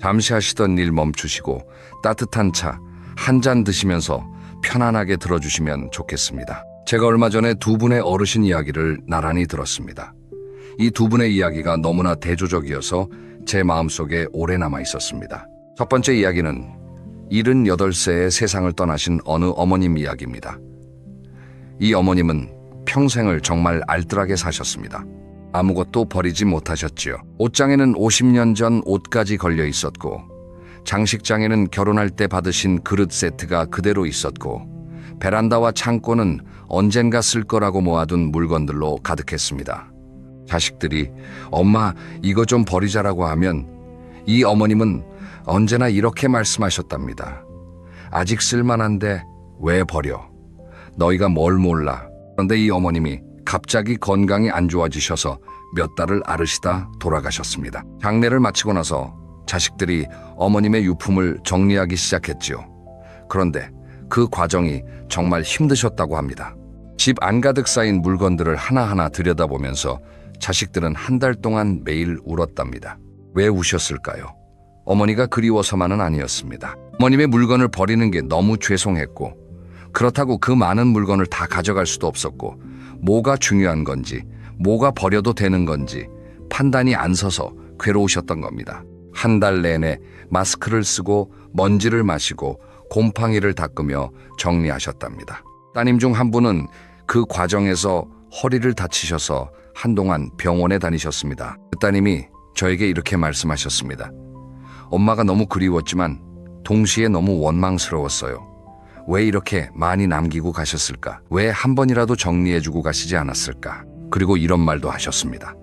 잠시 하시던 일 멈추시고 따뜻한 차 한 잔 드시면서 편안하게 들어주시면 좋겠습니다. 제가 얼마 전에 2분의 어르신 이야기를 나란히 들었습니다. 이 2분의 이야기가 너무나 대조적이어서 제 마음속에 오래 남아 있었습니다. 첫 번째 이야기는 78세에 세상을 떠나신 어느 어머님 이야기입니다. 이 어머님은 평생을 정말 알뜰하게 사셨습니다. 아무것도 버리지 못하셨지요. 옷장에는 50년 전 옷까지 걸려 있었고, 장식장에는 결혼할 때 받으신 그릇 세트가 그대로 있었고, 베란다와 창고는 언젠가 쓸 거라고 모아둔 물건들로 가득했습니다. 자식들이 엄마 이거 좀 버리자라고 하면 이 어머님은 언제나 이렇게 말씀하셨답니다. 아직 쓸만한데 왜 버려? 너희가 뭘 몰라. 그런데 이 어머님이 갑자기 건강이 안 좋아지셔서 몇 달을 앓으시다 돌아가셨습니다. 장례를 마치고 나서 자식들이 어머님의 유품을 정리하기 시작했지요. 그런데 그 과정이 정말 힘드셨다고 합니다. 집 안가득 쌓인 물건들을 하나하나 들여다보면서 자식들은 한 달 동안 매일 울었답니다. 왜 우셨을까요? 어머니가 그리워서만은 아니었습니다. 어머님의 물건을 버리는 게 너무 죄송했고, 그렇다고 그 많은 물건을 다 가져갈 수도 없었고 뭐가 중요한 건지 뭐가 버려도 되는 건지 판단이 안 서서 괴로우셨던 겁니다. 한 달 내내 마스크를 쓰고 먼지를 마시고 곰팡이를 닦으며 정리하셨답니다. 따님 중 한 분은 그 과정에서 허리를 다치셔서 한동안 병원에 다니셨습니다. 그 따님이 저에게 이렇게 말씀하셨습니다. 엄마가 너무 그리웠지만 동시에 너무 원망스러웠어요. 왜 이렇게 많이 남기고 가셨을까? 왜 한 번이라도 정리해주고 가시지 않았을까? 그리고 이런 말도 하셨습니다.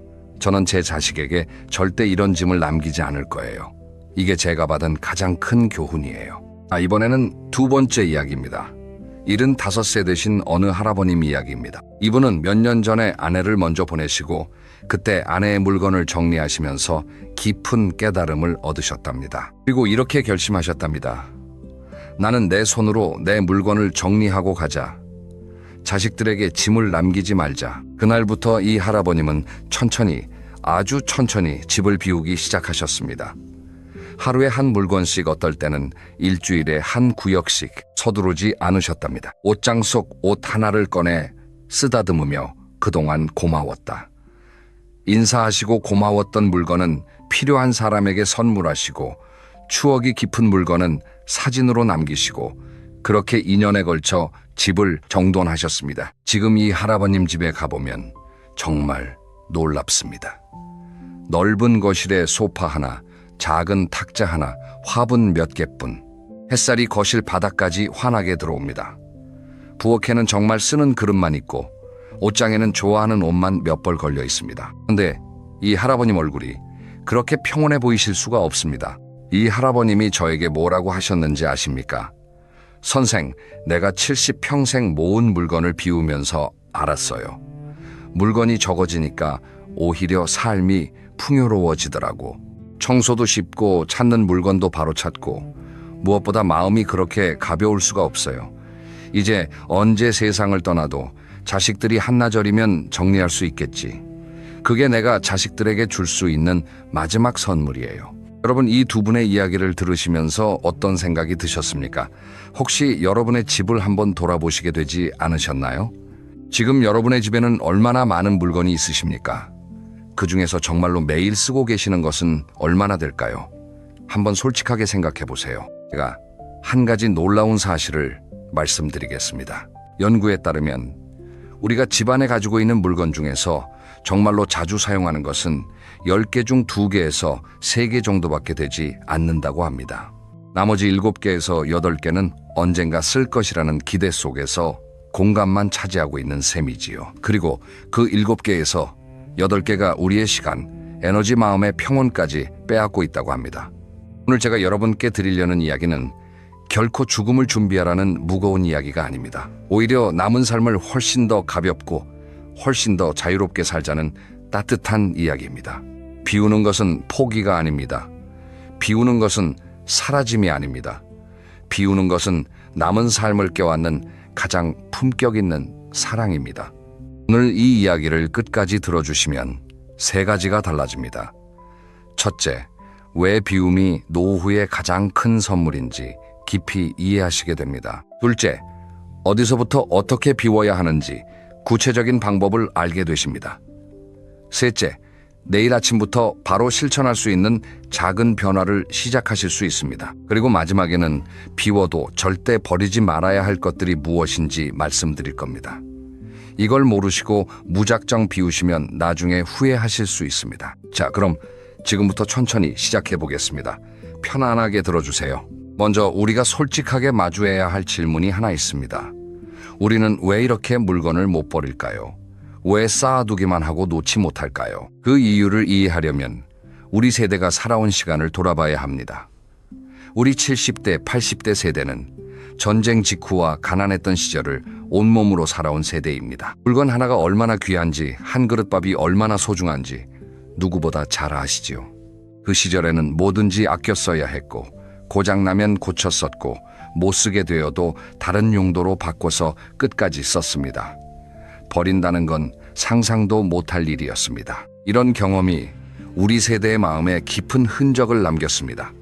저는 제 자식에게 절대 이런 짐을 남기지 않을 거예요. 이게 제가 받은 가장 큰 교훈이에요. 이번에는 두 번째 이야기입니다. 75세 되신 어느 할아버님 이야기입니다. 이분은 몇 년 전에 아내를 먼저 보내시고 그때 아내의 물건을 정리하시면서 깊은 깨달음을 얻으셨답니다. 그리고 이렇게 결심하셨답니다. 나는 내 손으로 내 물건을 정리하고 가자. 자식들에게 짐을 남기지 말자. 그날부터 이 할아버님은 천천히, 아주 천천히 집을 비우기 시작하셨습니다. 하루에 한 물건씩, 어떨 때는 일주일에 한 구역씩 서두르지 않으셨답니다. 옷장 속 옷 하나를 꺼내 쓰다듬으며 그동안 고마웠다. 인사하시고 고마웠던 물건은 필요한 사람에게 선물하시고 추억이 깊은 물건은 사진으로 남기시고 그렇게 2년에 걸쳐 집을 정돈하셨습니다. 지금 이 할아버님 집에 가보면 정말 놀랍습니다. 넓은 거실에 소파 하나, 작은 탁자 하나, 화분 몇 개뿐. 햇살이 거실 바닥까지 환하게 들어옵니다. 부엌에는 정말 쓰는 그릇만 있고 옷장에는 좋아하는 옷만 몇 벌 걸려 있습니다. 그런데 이 할아버님 얼굴이 그렇게 평온해 보이실 수가 없습니다. 이 할아버님이 저에게 뭐라고 하셨는지 아십니까? 선생, 내가 70평생 모은 물건을 비우면서 알았어요. 물건이 적어지니까 오히려 삶이 풍요로워지더라고. 청소도 쉽고 찾는 물건도 바로 찾고 무엇보다 마음이 그렇게 가벼울 수가 없어요. 이제 언제 세상을 떠나도 자식들이 한나절이면 정리할 수 있겠지. 그게 내가 자식들에게 줄 수 있는 마지막 선물이에요. 여러분, 이 두 분의 이야기를 들으시면서 어떤 생각이 드셨습니까? 혹시 여러분의 집을 한번 돌아보시게 되지 않으셨나요? 지금 여러분의 집에는 얼마나 많은 물건이 있으십니까? 그 중에서 정말로 매일 쓰고 계시는 것은 얼마나 될까요? 한번 솔직하게 생각해 보세요. 제가 한 가지 놀라운 사실을 말씀드리겠습니다. 연구에 따르면 우리가 집안에 가지고 있는 물건 중에서 정말로 자주 사용하는 것은 10개 중 2개에서 3개 정도밖에 되지 않는다고 합니다. 나머지 7개에서 8개는 언젠가 쓸 것이라는 기대 속에서 공간만 차지하고 있는 셈이지요. 그리고 그 7개에서 8개가 우리의 시간, 에너지, 마음의 평온까지 빼앗고 있다고 합니다. 오늘 제가 여러분께 드리려는 이야기는 결코 죽음을 준비하라는 무거운 이야기가 아닙니다. 오히려 남은 삶을 훨씬 더 가볍고 훨씬 더 자유롭게 살자는 따뜻한 이야기입니다. 비우는 것은 포기가 아닙니다. 비우는 것은 사라짐이 아닙니다. 비우는 것은 남은 삶을 껴안는 가장 품격 있는 사랑입니다. 오늘 이 이야기를 끝까지 들어주시면 3가지가 달라집니다. 첫째, 왜 비움이 노후의 가장 큰 선물인지 깊이 이해하시게 됩니다. 둘째, 어디서부터 어떻게 비워야 하는지 구체적인 방법을 알게 되십니다. 셋째, 내일 아침부터 바로 실천할 수 있는 작은 변화를 시작하실 수 있습니다. 그리고 마지막에는 비워도 절대 버리지 말아야 할 것들이 무엇인지 말씀드릴 겁니다. 이걸 모르시고 무작정 비우시면 나중에 후회하실 수 있습니다. 자, 그럼 지금부터 천천히 시작해 보겠습니다. 편안하게 들어주세요. 먼저 우리가 솔직하게 마주해야 할 질문이 하나 있습니다. 우리는 왜 이렇게 물건을 못 버릴까요? 왜 쌓아두기만 하고 놓지 못할까요? 그 이유를 이해하려면 우리 세대가 살아온 시간을 돌아봐야 합니다. 우리 70대, 80대 세대는 전쟁 직후와 가난했던 시절을 온몸으로 살아온 세대입니다. 물건 하나가 얼마나 귀한지, 한 그릇밥이 얼마나 소중한지 누구보다 잘 아시지요. 그 시절에는 뭐든지 아껴 써야 했고 고장나면 고쳐 썼고 못 쓰게 되어도 다른 용도로 바꿔서 끝까지 썼습니다. 버린다는 건 상상도 못할 일이었습니다. 이런 경험이 우리 세대의 마음에 깊은 흔적을 남겼습니다.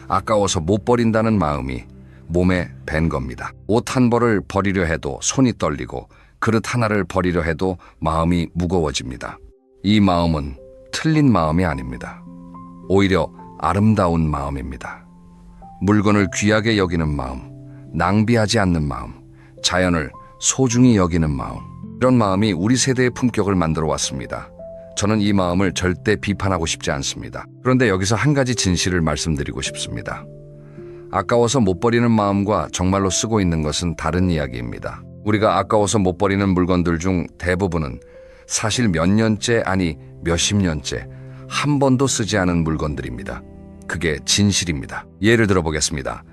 아까워서 못 버린다는 마음이 몸에 밴 겁니다. 옷 한 벌을 버리려 해도 손이 떨리고 그릇 하나를 버리려 해도 마음이 무거워집니다. 이 마음은 틀린 마음이 아닙니다. 오히려 아름다운 마음입니다. 물건을 귀하게 여기는 마음, 낭비하지 않는 마음, 자연을 소중히 여기는 마음, 이런 마음이 우리 세대의 품격을 만들어 왔습니다. 저는 이 마음을 절대 비판하고 싶지 않습니다. 그런데 여기서 한 가지 진실을 말씀드리고 싶습니다. 아까워서 못 버리는 마음과 정말로 쓰고 있는 것은 다른 이야기입니다. 우리가 아까워서 못 버리는 물건들 중 대부분은 사실 몇 년째, 아니 몇십 년째 한 번도 쓰지 않은 물건들입니다. 그게 진실입니다. 예를 들어 보겠습니다.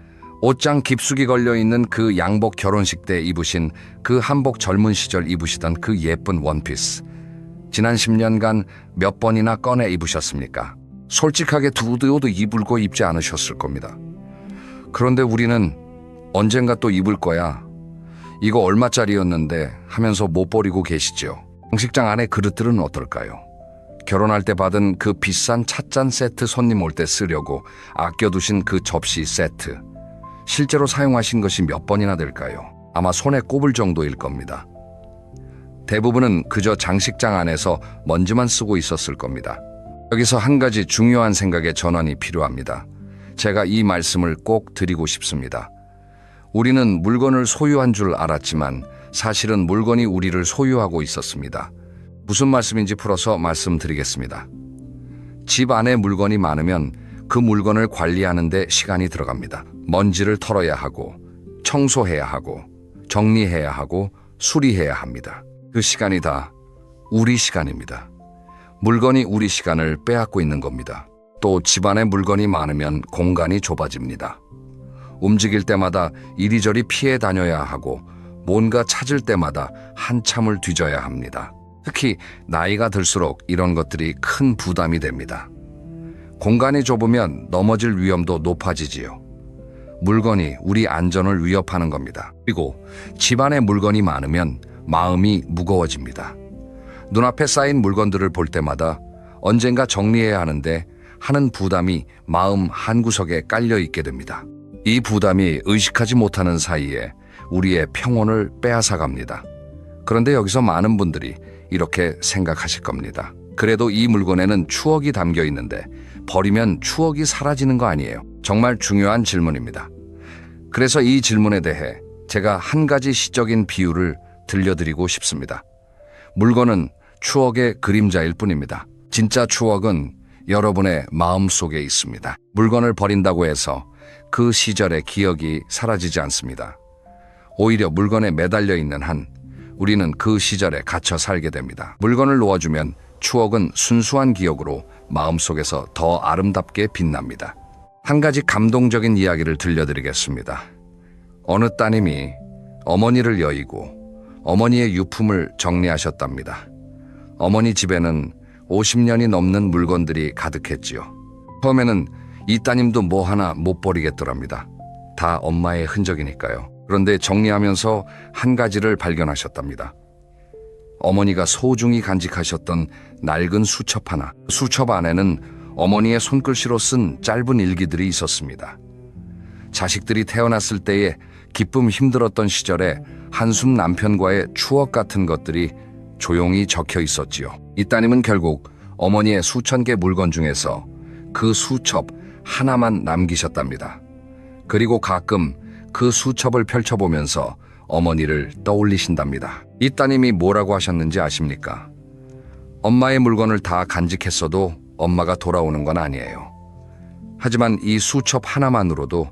옷장 깊숙이 걸려있는 그 양복 결혼식 때 입으신 그 한복, 젊은 시절 입으시던 그 예쁜 원피스. 지난 10년간 몇 번이나 꺼내 입으셨습니까? 솔직하게 두고도 입을고 입지 않으셨을 겁니다. 그런데 우리는 언젠가 또 입을 거야, 이거 얼마짜리였는데 하면서 못 버리고 계시죠. 장식장 안에 그릇들은 어떨까요? 결혼할 때 받은 그 비싼 찻잔 세트, 손님 올 때 쓰려고 아껴두신 그 접시 세트. 실제로 사용하신 것이 몇 번이나 될까요? 아마 손에 꼽을 정도일 겁니다. 대부분은 그저 장식장 안에서 먼지만 쓰고 있었을 겁니다. 여기서 한 가지 중요한 생각의 전환이 필요합니다. 제가 이 말씀을 꼭 드리고 싶습니다. 우리는 물건을 소유한 줄 알았지만 사실은 물건이 우리를 소유하고 있었습니다. 무슨 말씀인지 풀어서 말씀드리겠습니다. 집 안에 물건이 많으면 그 물건을 관리하는 데 시간이 들어갑니다. 먼지를 털어야 하고, 청소해야 하고, 정리해야 하고, 수리해야 합니다. 그 시간이 다 우리 시간입니다. 물건이 우리 시간을 빼앗고 있는 겁니다. 또 집안에 물건이 많으면 공간이 좁아집니다. 움직일 때마다 이리저리 피해 다녀야 하고 뭔가 찾을 때마다 한참을 뒤져야 합니다. 특히 나이가 들수록 이런 것들이 큰 부담이 됩니다. 공간이 좁으면 넘어질 위험도 높아지지요. 물건이 우리 안전을 위협하는 겁니다. 그리고 집안에 물건이 많으면 마음이 무거워집니다. 눈앞에 쌓인 물건들을 볼 때마다 언젠가 정리해야 하는데 하는 부담이 마음 한구석에 깔려 있게 됩니다. 이 부담이 의식하지 못하는 사이에 우리의 평온을 빼앗아 갑니다. 그런데 여기서 많은 분들이 이렇게 생각하실 겁니다. 그래도 이 물건에는 추억이 담겨 있는데 버리면 추억이 사라지는 거 아니에요? 정말 중요한 질문입니다. 그래서 이 질문에 대해 제가 한 가지 시적인 비유를 들려드리고 싶습니다. 물건은 추억의 그림자일 뿐입니다. 진짜 추억은 여러분의 마음속에 있습니다. 물건을 버린다고 해서 그 시절의 기억이 사라지지 않습니다. 오히려 물건에 매달려 있는 한 우리는 그 시절에 갇혀 살게 됩니다. 물건을 놓아주면 추억은 순수한 기억으로 마음속에서 더 아름답게 빛납니다. 한 가지 감동적인 이야기를 들려드리겠습니다. 어느 따님이 어머니를 여의고 어머니의 유품을 정리하셨답니다. 어머니 집에는 50년이 넘는 물건들이 가득했지요. 처음에는 이 따님도 뭐 하나 못 버리겠더랍니다. 다 엄마의 흔적이니까요. 그런데 정리하면서 한 가지를 발견하셨답니다. 어머니가 소중히 간직하셨던 낡은 수첩 하나. 수첩 안에는 어머니의 손글씨로 쓴 짧은 일기들이 있었습니다. 자식들이 태어났을 때의 기쁨 힘들었던 시절에 한숨 남편과의 추억 같은 것들이 조용히 적혀 있었지요. 이 따님은 결국 어머니의 수천 개 물건 중에서 그 수첩 하나만 남기셨답니다. 그리고 가끔 그 수첩을 펼쳐보면서 어머니를 떠올리신답니다. 이 따님이 뭐라고 하셨는지 아십니까? 엄마의 물건을 다 간직했어도 엄마가 돌아오는 건 아니에요. 하지만 이 수첩 하나만으로도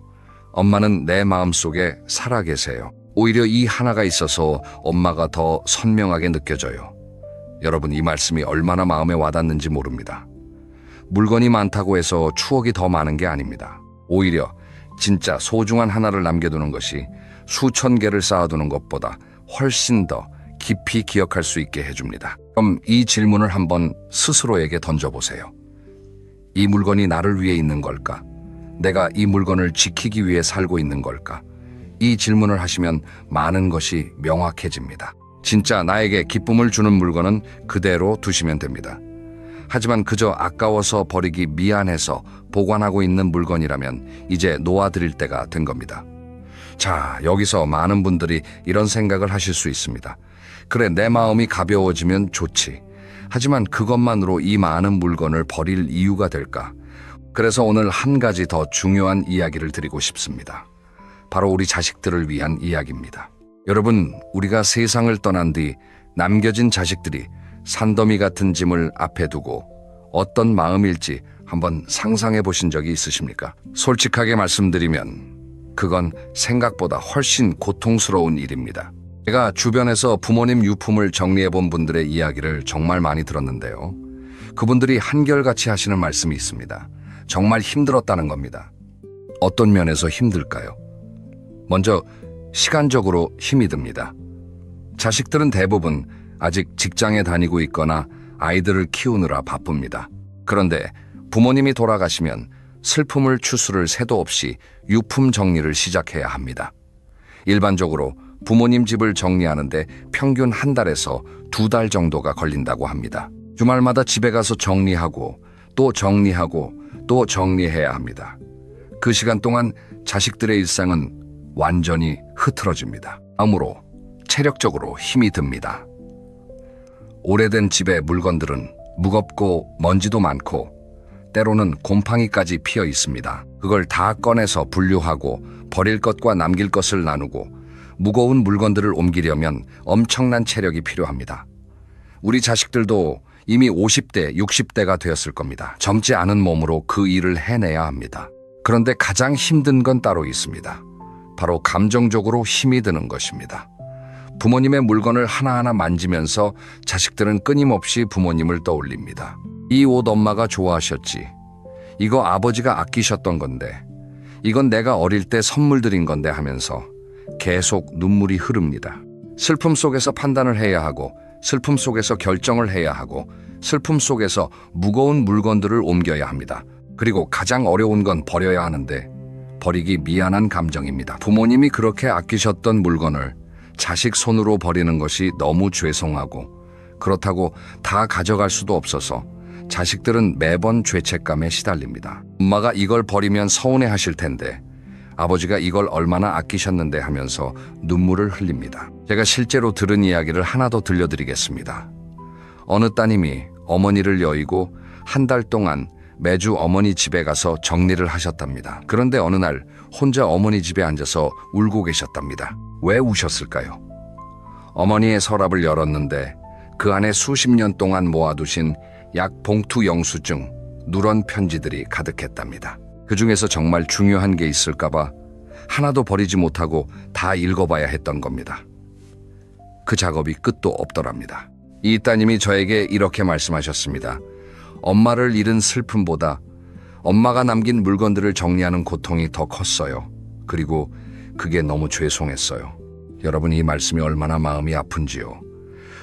엄마는 내 마음속에 살아계세요. 오히려 이 하나가 있어서 엄마가 더 선명하게 느껴져요. 여러분, 이 말씀이 얼마나 마음에 와닿는지 모릅니다. 물건이 많다고 해서 추억이 더 많은 게 아닙니다. 오히려 진짜 소중한 하나를 남겨두는 것이 수천 개를 쌓아두는 것보다 훨씬 더 깊이 기억할 수 있게 해줍니다. 그럼 이 질문을 한번 스스로에게 던져보세요. 이 물건이 나를 위해 있는 걸까? 내가 이 물건을 지키기 위해 살고 있는 걸까? 이 질문을 하시면 많은 것이 명확해집니다. 진짜 나에게 기쁨을 주는 물건은 그대로 두시면 됩니다. 하지만 그저 아까워서 버리기 미안해서 보관하고 있는 물건이라면 이제 놓아드릴 때가 된 겁니다. 자, 여기서 많은 분들이 이런 생각을 하실 수 있습니다. 그래, 내 마음이 가벼워지면 좋지. 하지만 그것만으로 이 많은 물건을 버릴 이유가 될까? 그래서 오늘 한 가지 더 중요한 이야기를 드리고 싶습니다. 바로 우리 자식들을 위한 이야기입니다. 여러분, 우리가 세상을 떠난 뒤 남겨진 자식들이 산더미 같은 짐을 앞에 두고 어떤 마음일지 한번 상상해 보신 적이 있으십니까? 솔직하게 말씀드리면 그건 생각보다 훨씬 고통스러운 일입니다. 제가 주변에서 부모님 유품을 정리해 본 분들의 이야기를 정말 많이 들었는데요. 그분들이 한결같이 하시는 말씀이 있습니다. 정말 힘들었다는 겁니다. 어떤 면에서 힘들까요? 먼저 시간적으로 힘이 듭니다. 자식들은 대부분 아직 직장에 다니고 있거나 아이들을 키우느라 바쁩니다. 그런데 부모님이 돌아가시면 슬픔을 추스를 새도 없이 유품 정리를 시작해야 합니다. 일반적으로 부모님 집을 정리하는데 평균 한 달에서 2달 정도가 걸린다고 합니다. 주말마다 집에 가서 정리하고 또 정리하고 또 정리해야 합니다. 그 시간 동안 자식들의 일상은 완전히 흐트러집니다. 마음으로, 체력적으로 힘이 듭니다. 오래된 집의 물건들은 무겁고 먼지도 많고 때로는 곰팡이까지 피어 있습니다. 그걸 다 꺼내서 분류하고 버릴 것과 남길 것을 나누고 무거운 물건들을 옮기려면 엄청난 체력이 필요합니다. 우리 자식들도 이미 50대, 60대가 되었을 겁니다. 젊지 않은 몸으로 그 일을 해내야 합니다. 그런데 가장 힘든 건 따로 있습니다. 바로 감정적으로 힘이 드는 것입니다. 부모님의 물건을 하나하나 만지면서 자식들은 끊임없이 부모님을 떠올립니다. 이 옷 엄마가 좋아하셨지. 이거 아버지가 아끼셨던 건데. 이건 내가 어릴 때 선물 드린 건데 하면서 계속 눈물이 흐릅니다. 슬픔 속에서 판단을 해야 하고 슬픔 속에서 결정을 해야 하고 슬픔 속에서 무거운 물건들을 옮겨야 합니다. 그리고 가장 어려운 건 버려야 하는데 버리기 미안한 감정입니다. 부모님이 그렇게 아끼셨던 물건을 자식 손으로 버리는 것이 너무 죄송하고 그렇다고 다 가져갈 수도 없어서 자식들은 매번 죄책감에 시달립니다. 엄마가 이걸 버리면 서운해 하실 텐데 아버지가 이걸 얼마나 아끼셨는데 하면서 눈물을 흘립니다. 제가 실제로 들은 이야기를 하나 더 들려드리겠습니다. 어느 따님이 어머니를 여의고 한 달 동안 매주 어머니 집에 가서 정리를 하셨답니다. 그런데 어느 날 혼자 어머니 집에 앉아서 울고 계셨답니다. 왜 우셨을까요? 어머니의 서랍을 열었는데 그 안에 수십 년 동안 모아두신 약 봉투 영수증, 누런 편지들이 가득했답니다. 그 중에서 정말 중요한 게 있을까봐 하나도 버리지 못하고 다 읽어봐야 했던 겁니다. 그 작업이 끝도 없더랍니다. 이 따님이 저에게 이렇게 말씀하셨습니다. 엄마를 잃은 슬픔보다 엄마가 남긴 물건들을 정리하는 고통이 더 컸어요. 그리고 그게 너무 죄송했어요. 여러분, 이 말씀이 얼마나 마음이 아픈지요.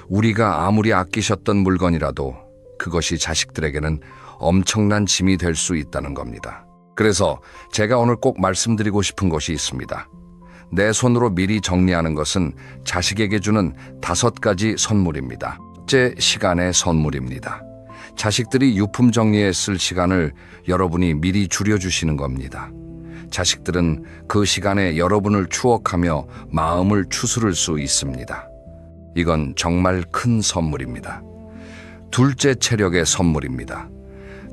우리가 아무리 아끼셨던 물건이라도 그것이 자식들에게는 엄청난 짐이 될 수 있다는 겁니다. 그래서 제가 오늘 꼭 말씀드리고 싶은 것이 있습니다. 내 손으로 미리 정리하는 것은 자식에게 주는 5가지 선물입니다. 첫째, 시간의 선물입니다. 자식들이 유품 정리에 쓸 시간을 여러분이 미리 줄여주시는 겁니다. 자식들은 그 시간에 여러분을 추억하며 마음을 추스를 수 있습니다. 이건 정말 큰 선물입니다. 둘째, 체력의 선물입니다.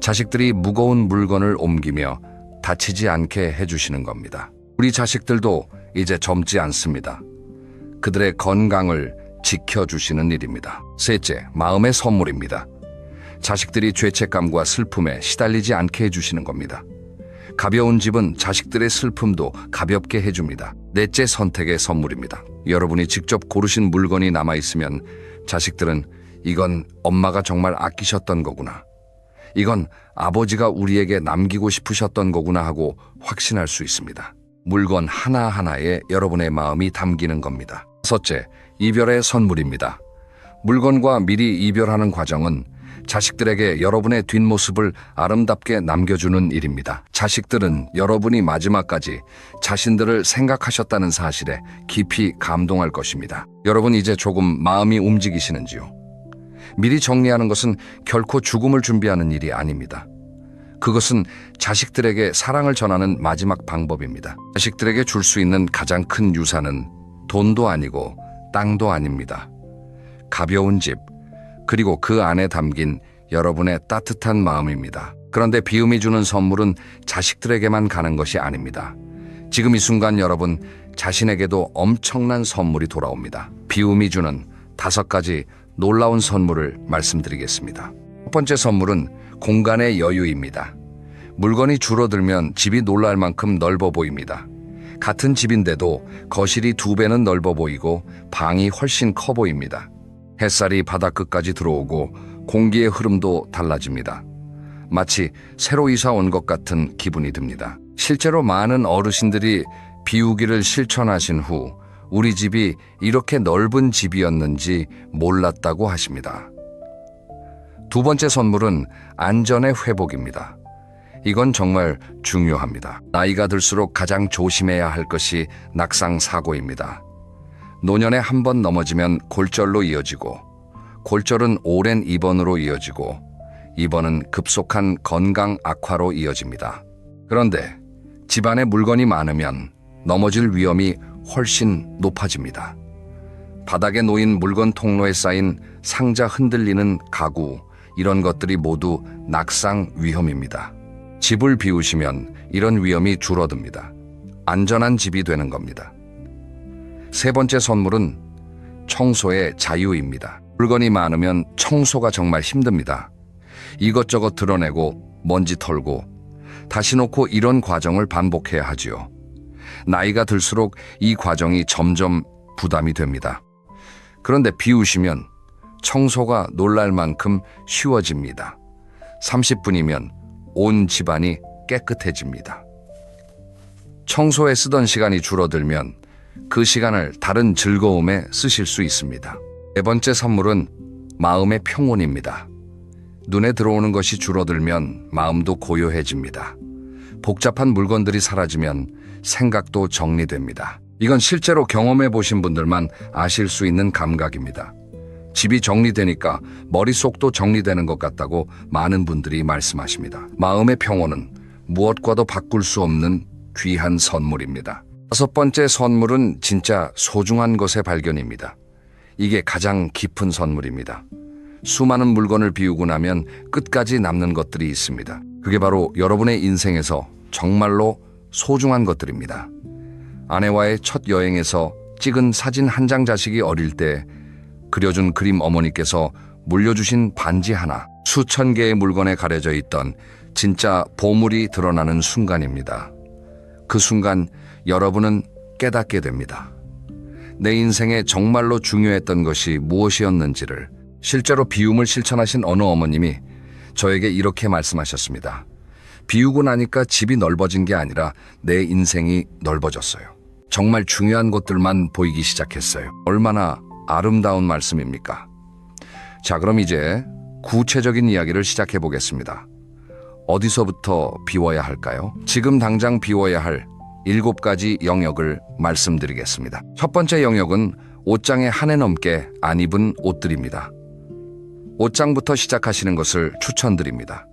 자식들이 무거운 물건을 옮기며 다치지 않게 해주시는 겁니다. 우리 자식들도 이제 젊지 않습니다. 그들의 건강을 지켜주시는 일입니다. 셋째, 마음의 선물입니다. 자식들이 죄책감과 슬픔에 시달리지 않게 해주시는 겁니다. 가벼운 집은 자식들의 슬픔도 가볍게 해줍니다. 넷째, 선택의 선물입니다. 여러분이 직접 고르신 물건이 남아있으면 자식들은 이건 엄마가 정말 아끼셨던 거구나. 이건 아버지가 우리에게 남기고 싶으셨던 거구나 하고 확신할 수 있습니다. 물건 하나하나에 여러분의 마음이 담기는 겁니다. 다섯째, 이별의 선물입니다. 물건과 미리 이별하는 과정은 자식들에게 여러분의 뒷모습을 아름답게 남겨주는 일입니다. 자식들은 여러분이 마지막까지 자신들을 생각하셨다는 사실에 깊이 감동할 것입니다. 여러분, 이제 조금 마음이 움직이시는지요? 미리 정리하는 것은 결코 죽음을 준비하는 일이 아닙니다. 그것은 자식들에게 사랑을 전하는 마지막 방법입니다. 자식들에게 줄 수 있는 가장 큰 유산은 돈도 아니고 땅도 아닙니다. 가벼운 집, 그리고 그 안에 담긴 여러분의 따뜻한 마음입니다. 그런데 비움이 주는 선물은 자식들에게만 가는 것이 아닙니다. 지금 이 순간 여러분 자신에게도 엄청난 선물이 돌아옵니다. 비움이 주는 5가지 놀라운 선물을 말씀드리겠습니다. 첫 번째 선물은 공간의 여유입니다. 물건이 줄어들면 집이 놀랄 만큼 넓어 보입니다. 같은 집인데도 거실이 2배는 넓어 보이고 방이 훨씬 커 보입니다. 햇살이 바닥끝까지 들어오고 공기의 흐름도 달라집니다. 마치 새로 이사 온 것 같은 기분이 듭니다. 실제로 많은 어르신들이 비우기를 실천하신 후 우리 집이 이렇게 넓은 집이었는지 몰랐다고 하십니다. 두 번째 선물은 안전의 회복입니다. 이건 정말 중요합니다. 나이가 들수록 가장 조심해야 할 것이 낙상 사고입니다. 노년에 한 번 넘어지면 골절로 이어지고, 골절은 오랜 입원으로 이어지고, 입원은 급속한 건강 악화로 이어집니다. 그런데 집안에 물건이 많으면 넘어질 위험이 훨씬 높아집니다. 바닥에 놓인 물건 통로에 쌓인 상자 흔들리는 가구, 이런 것들이 모두 낙상 위험입니다. 집을 비우시면 이런 위험이 줄어듭니다. 안전한 집이 되는 겁니다. 세 번째 선물은 청소의 자유입니다. 물건이 많으면 청소가 정말 힘듭니다. 이것저것 드러내고 먼지 털고 다시 놓고 이런 과정을 반복해야 하지요. 나이가 들수록 이 과정이 점점 부담이 됩니다. 그런데 비우시면 청소가 놀랄 만큼 쉬워집니다. 30분이면 온 집안이 깨끗해집니다. 청소에 쓰던 시간이 줄어들면 그 시간을 다른 즐거움에 쓰실 수 있습니다. 네 번째 선물은 마음의 평온입니다. 눈에 들어오는 것이 줄어들면 마음도 고요해집니다. 복잡한 물건들이 사라지면 생각도 정리됩니다. 이건 실제로 경험해 보신 분들만 아실 수 있는 감각입니다. 집이 정리되니까 머릿속도 정리되는 것 같다고 많은 분들이 말씀하십니다. 마음의 평온은 무엇과도 바꿀 수 없는 귀한 선물입니다. 5번째 선물은 진짜 소중한 것의 발견입니다. 이게 가장 깊은 선물입니다. 수많은 물건을 비우고 나면 끝까지 남는 것들이 있습니다. 그게 바로 여러분의 인생에서 정말로 소중한 것들입니다. 아내와의 첫 여행에서 찍은 사진 한 장, 자식이 어릴 때 그려준 그림 어머니께서 물려주신 반지 하나, 수천 개의 물건에 가려져 있던 진짜 보물이 드러나는 순간입니다. 그 순간 여러분은 깨닫게 됩니다. 내 인생에 정말로 중요했던 것이 무엇이었는지를. 실제로 비움을 실천하신 어느 어머님이 저에게 이렇게 말씀하셨습니다. 비우고 나니까 집이 넓어진 게 아니라 내 인생이 넓어졌어요. 정말 중요한 것들만 보이기 시작했어요. 얼마나 아름다운 말씀입니까? 자, 그럼 이제 구체적인 이야기를 시작해 보겠습니다. 어디서부터 비워야 할까요? 지금 당장 비워야 할 7가지 영역을 말씀드리겠습니다. 첫 번째 영역은 옷장에 한 해 넘게 안 입은 옷들입니다. 옷장부터 시작하시는 것을 추천드립니다.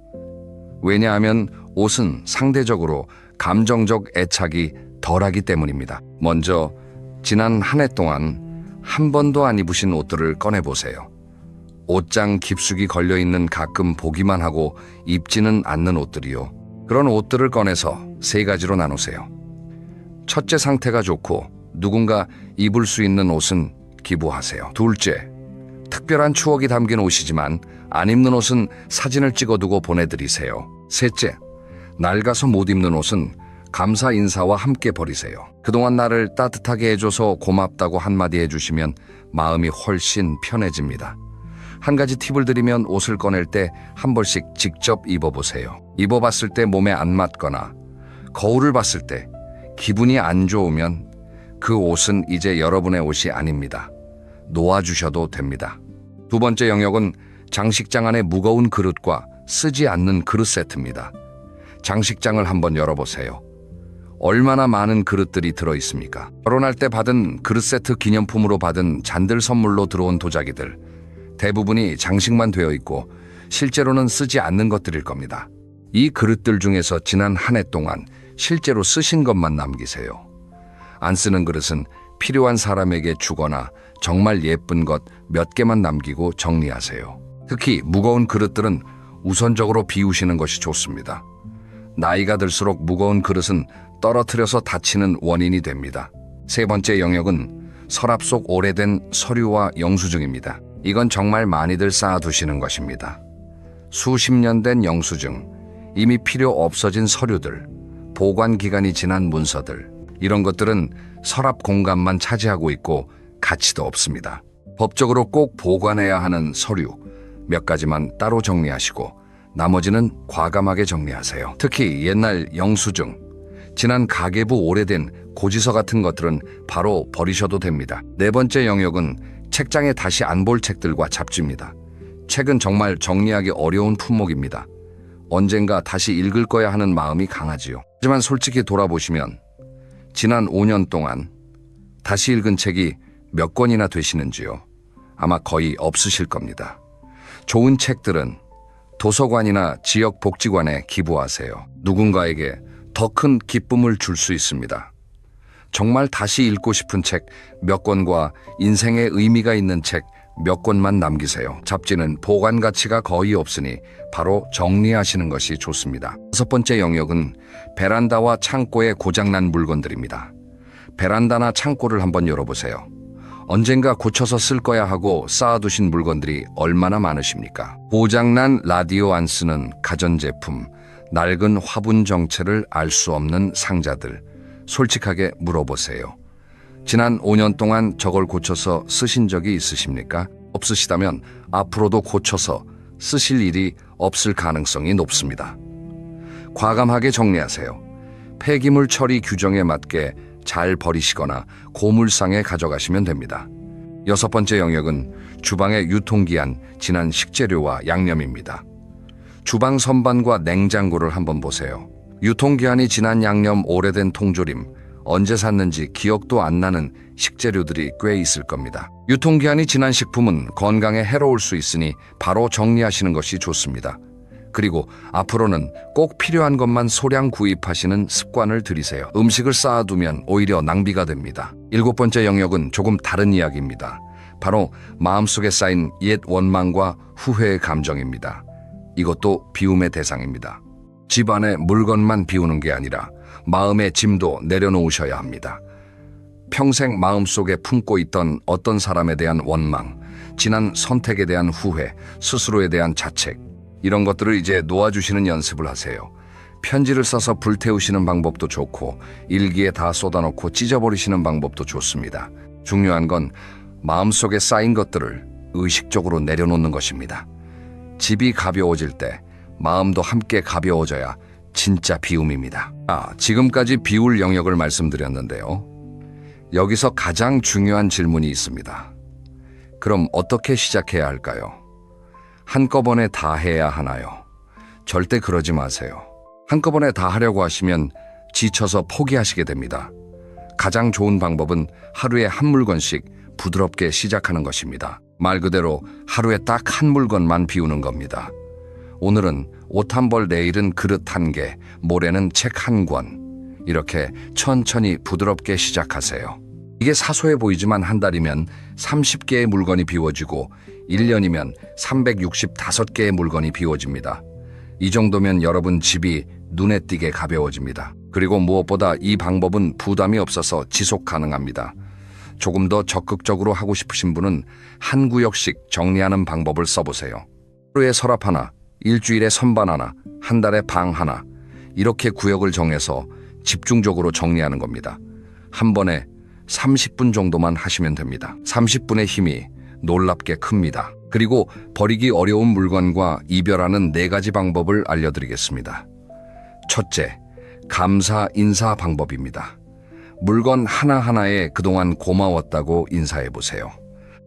왜냐하면 옷은 상대적으로 감정적 애착이 덜하기 때문입니다. 먼저 지난 한 해 동안 한 번도 안 입으신 옷들을 꺼내보세요. 옷장 깊숙이 걸려있는 가끔 보기만 하고 입지는 않는 옷들이요. 그런 옷들을 꺼내서 3가지로 나누세요. 첫째, 상태가 좋고 누군가 입을 수 있는 옷은 기부하세요. 둘째, 특별한 추억이 담긴 옷이지만 안 입는 옷은 사진을 찍어두고 보내드리세요. 셋째, 낡아서 못 입는 옷은 감사 인사와 함께 버리세요. 그동안 나를 따뜻하게 해줘서 고맙다고 한마디 해주시면 마음이 훨씬 편해집니다. 한 가지 팁을 드리면 옷을 꺼낼 때 한 벌씩 직접 입어보세요. 입어봤을 때 몸에 안 맞거나 거울을 봤을 때 기분이 안 좋으면 그 옷은 이제 여러분의 옷이 아닙니다. 놓아주셔도 됩니다. 두 번째 영역은 장식장 안에 무거운 그릇과 쓰지 않는 그릇 세트입니다. 장식장을 한번 열어보세요. 얼마나 많은 그릇들이 들어있습니까? 결혼할 때 받은 그릇 세트, 기념품으로 받은 잔들, 선물로 들어온 도자기들, 대부분이 장식만 되어 있고 실제로는 쓰지 않는 것들일 겁니다. 이 그릇들 중에서 지난 한 해 동안 실제로 쓰신 것만 남기세요. 안 쓰는 그릇은 필요한 사람에게 주거나 정말 예쁜 것 몇 개만 남기고 정리하세요. 특히 무거운 그릇들은 우선적으로 비우시는 것이 좋습니다. 나이가 들수록 무거운 그릇은 떨어뜨려서 다치는 원인이 됩니다. 세 번째 영역은 서랍 속 오래된 서류와 영수증입니다. 이건 정말 많이들 쌓아두시는 것입니다. 수십 년 된 영수증, 이미 필요 없어진 서류들, 보관 기간이 지난 문서들, 이런 것들은 서랍 공간만 차지하고 있고 가치도 없습니다. 법적으로 꼭 보관해야 하는 서류 몇 가지만 따로 정리하시고 나머지는 과감하게 정리하세요. 특히 옛날 영수증, 지난 가계부 오래된 고지서 같은 것들은 바로 버리셔도 됩니다. 네 번째 영역은 책장에 다시 안 볼 책들과 잡지입니다. 책은 정말 정리하기 어려운 품목입니다. 언젠가 다시 읽을 거야 하는 마음이 강하지요. 하지만 솔직히 돌아보시면 지난 5년 동안 다시 읽은 책이 몇 권이나 되시는지요? 아마 거의 없으실 겁니다. 좋은 책들은 도서관이나 지역 복지관에 기부하세요. 누군가에게 더 큰 기쁨을 줄 수 있습니다. 정말 다시 읽고 싶은 책 몇 권과 인생에 의미가 있는 책 몇 권만 남기세요. 잡지는 보관 가치가 거의 없으니 바로 정리하시는 것이 좋습니다. 다섯 번째 영역은 베란다와 창고에 고장난 물건들입니다. 베란다나 창고를 한번 열어보세요. 언젠가 고쳐서 쓸 거야 하고 쌓아두신 물건들이 얼마나 많으십니까? 고장난 라디오 안 쓰는 가전제품, 낡은 화분 정체를 알 수 없는 상자들, 솔직하게 물어보세요. 지난 5년 동안 저걸 고쳐서 쓰신 적이 있으십니까? 없으시다면 앞으로도 고쳐서 쓰실 일이 없을 가능성이 높습니다. 과감하게 정리하세요. 폐기물 처리 규정에 맞게 잘 버리시거나 고물상에 가져가시면 됩니다. 여섯 번째 영역은 주방의 유통기한 지난 식재료와 양념입니다. 주방 선반과 냉장고를 한번 보세요. 유통기한이 지난 양념, 오래된 통조림, 언제 샀는지 기억도 안 나는 식재료들이 꽤 있을 겁니다. 유통기한이 지난 식품은 건강에 해로울 수 있으니 바로 정리하시는 것이 좋습니다. 그리고 앞으로는 꼭 필요한 것만 소량 구입하시는 습관을 들이세요. 음식을 쌓아두면 오히려 낭비가 됩니다. 일곱 번째 영역은 조금 다른 이야기입니다. 바로 마음속에 쌓인 옛 원망과 후회의 감정입니다. 이것도 비움의 대상입니다. 집안의 물건만 비우는 게 아니라 마음의 짐도 내려놓으셔야 합니다. 평생 마음속에 품고 있던 어떤 사람에 대한 원망, 지난 선택에 대한 후회, 스스로에 대한 자책, 이런 것들을 이제 놓아주시는 연습을 하세요. 편지를 써서 불태우시는 방법도 좋고 일기에 다 쏟아놓고 찢어버리시는 방법도 좋습니다. 중요한 건 마음속에 쌓인 것들을 의식적으로 내려놓는 것입니다. 집이 가벼워질 때 마음도 함께 가벼워져야 진짜 비움입니다. 지금까지 비울 영역을 말씀드렸는데요. 여기서 가장 중요한 질문이 있습니다. 그럼 어떻게 시작해야 할까요? 한꺼번에 다 해야 하나요? 절대 그러지 마세요. 한꺼번에 다 하려고 하시면 지쳐서 포기하시게 됩니다. 가장 좋은 방법은 하루에 한 물건씩 부드럽게 시작하는 것입니다. 말 그대로 하루에 딱 한 물건만 비우는 겁니다. 오늘은 옷 한 벌, 내일은 그릇 한 개, 모레는 책 한 권. 이렇게 천천히 부드럽게 시작하세요. 이게 사소해 보이지만 한 달이면 30개의 물건이 비워지고 1년이면 365개의 물건이 비워집니다. 이 정도면 여러분 집이 눈에 띄게 가벼워집니다. 그리고 무엇보다 이 방법은 부담이 없어서 지속 가능합니다. 조금 더 적극적으로 하고 싶으신 분은 한 구역씩 정리하는 방법을 써보세요. 하루에 서랍 하나, 일주일에 선반 하나, 한 달에 방 하나, 이렇게 구역을 정해서 집중적으로 정리하는 겁니다. 한 번에 30분 정도만 하시면 됩니다. 30분의 힘이 놀랍게 큽니다. 그리고 버리기 어려운 물건과 이별하는 4가지 방법을 알려드리겠습니다. 첫째, 감사 인사 방법입니다. 물건 하나하나에 그동안 고마웠다고 인사해보세요.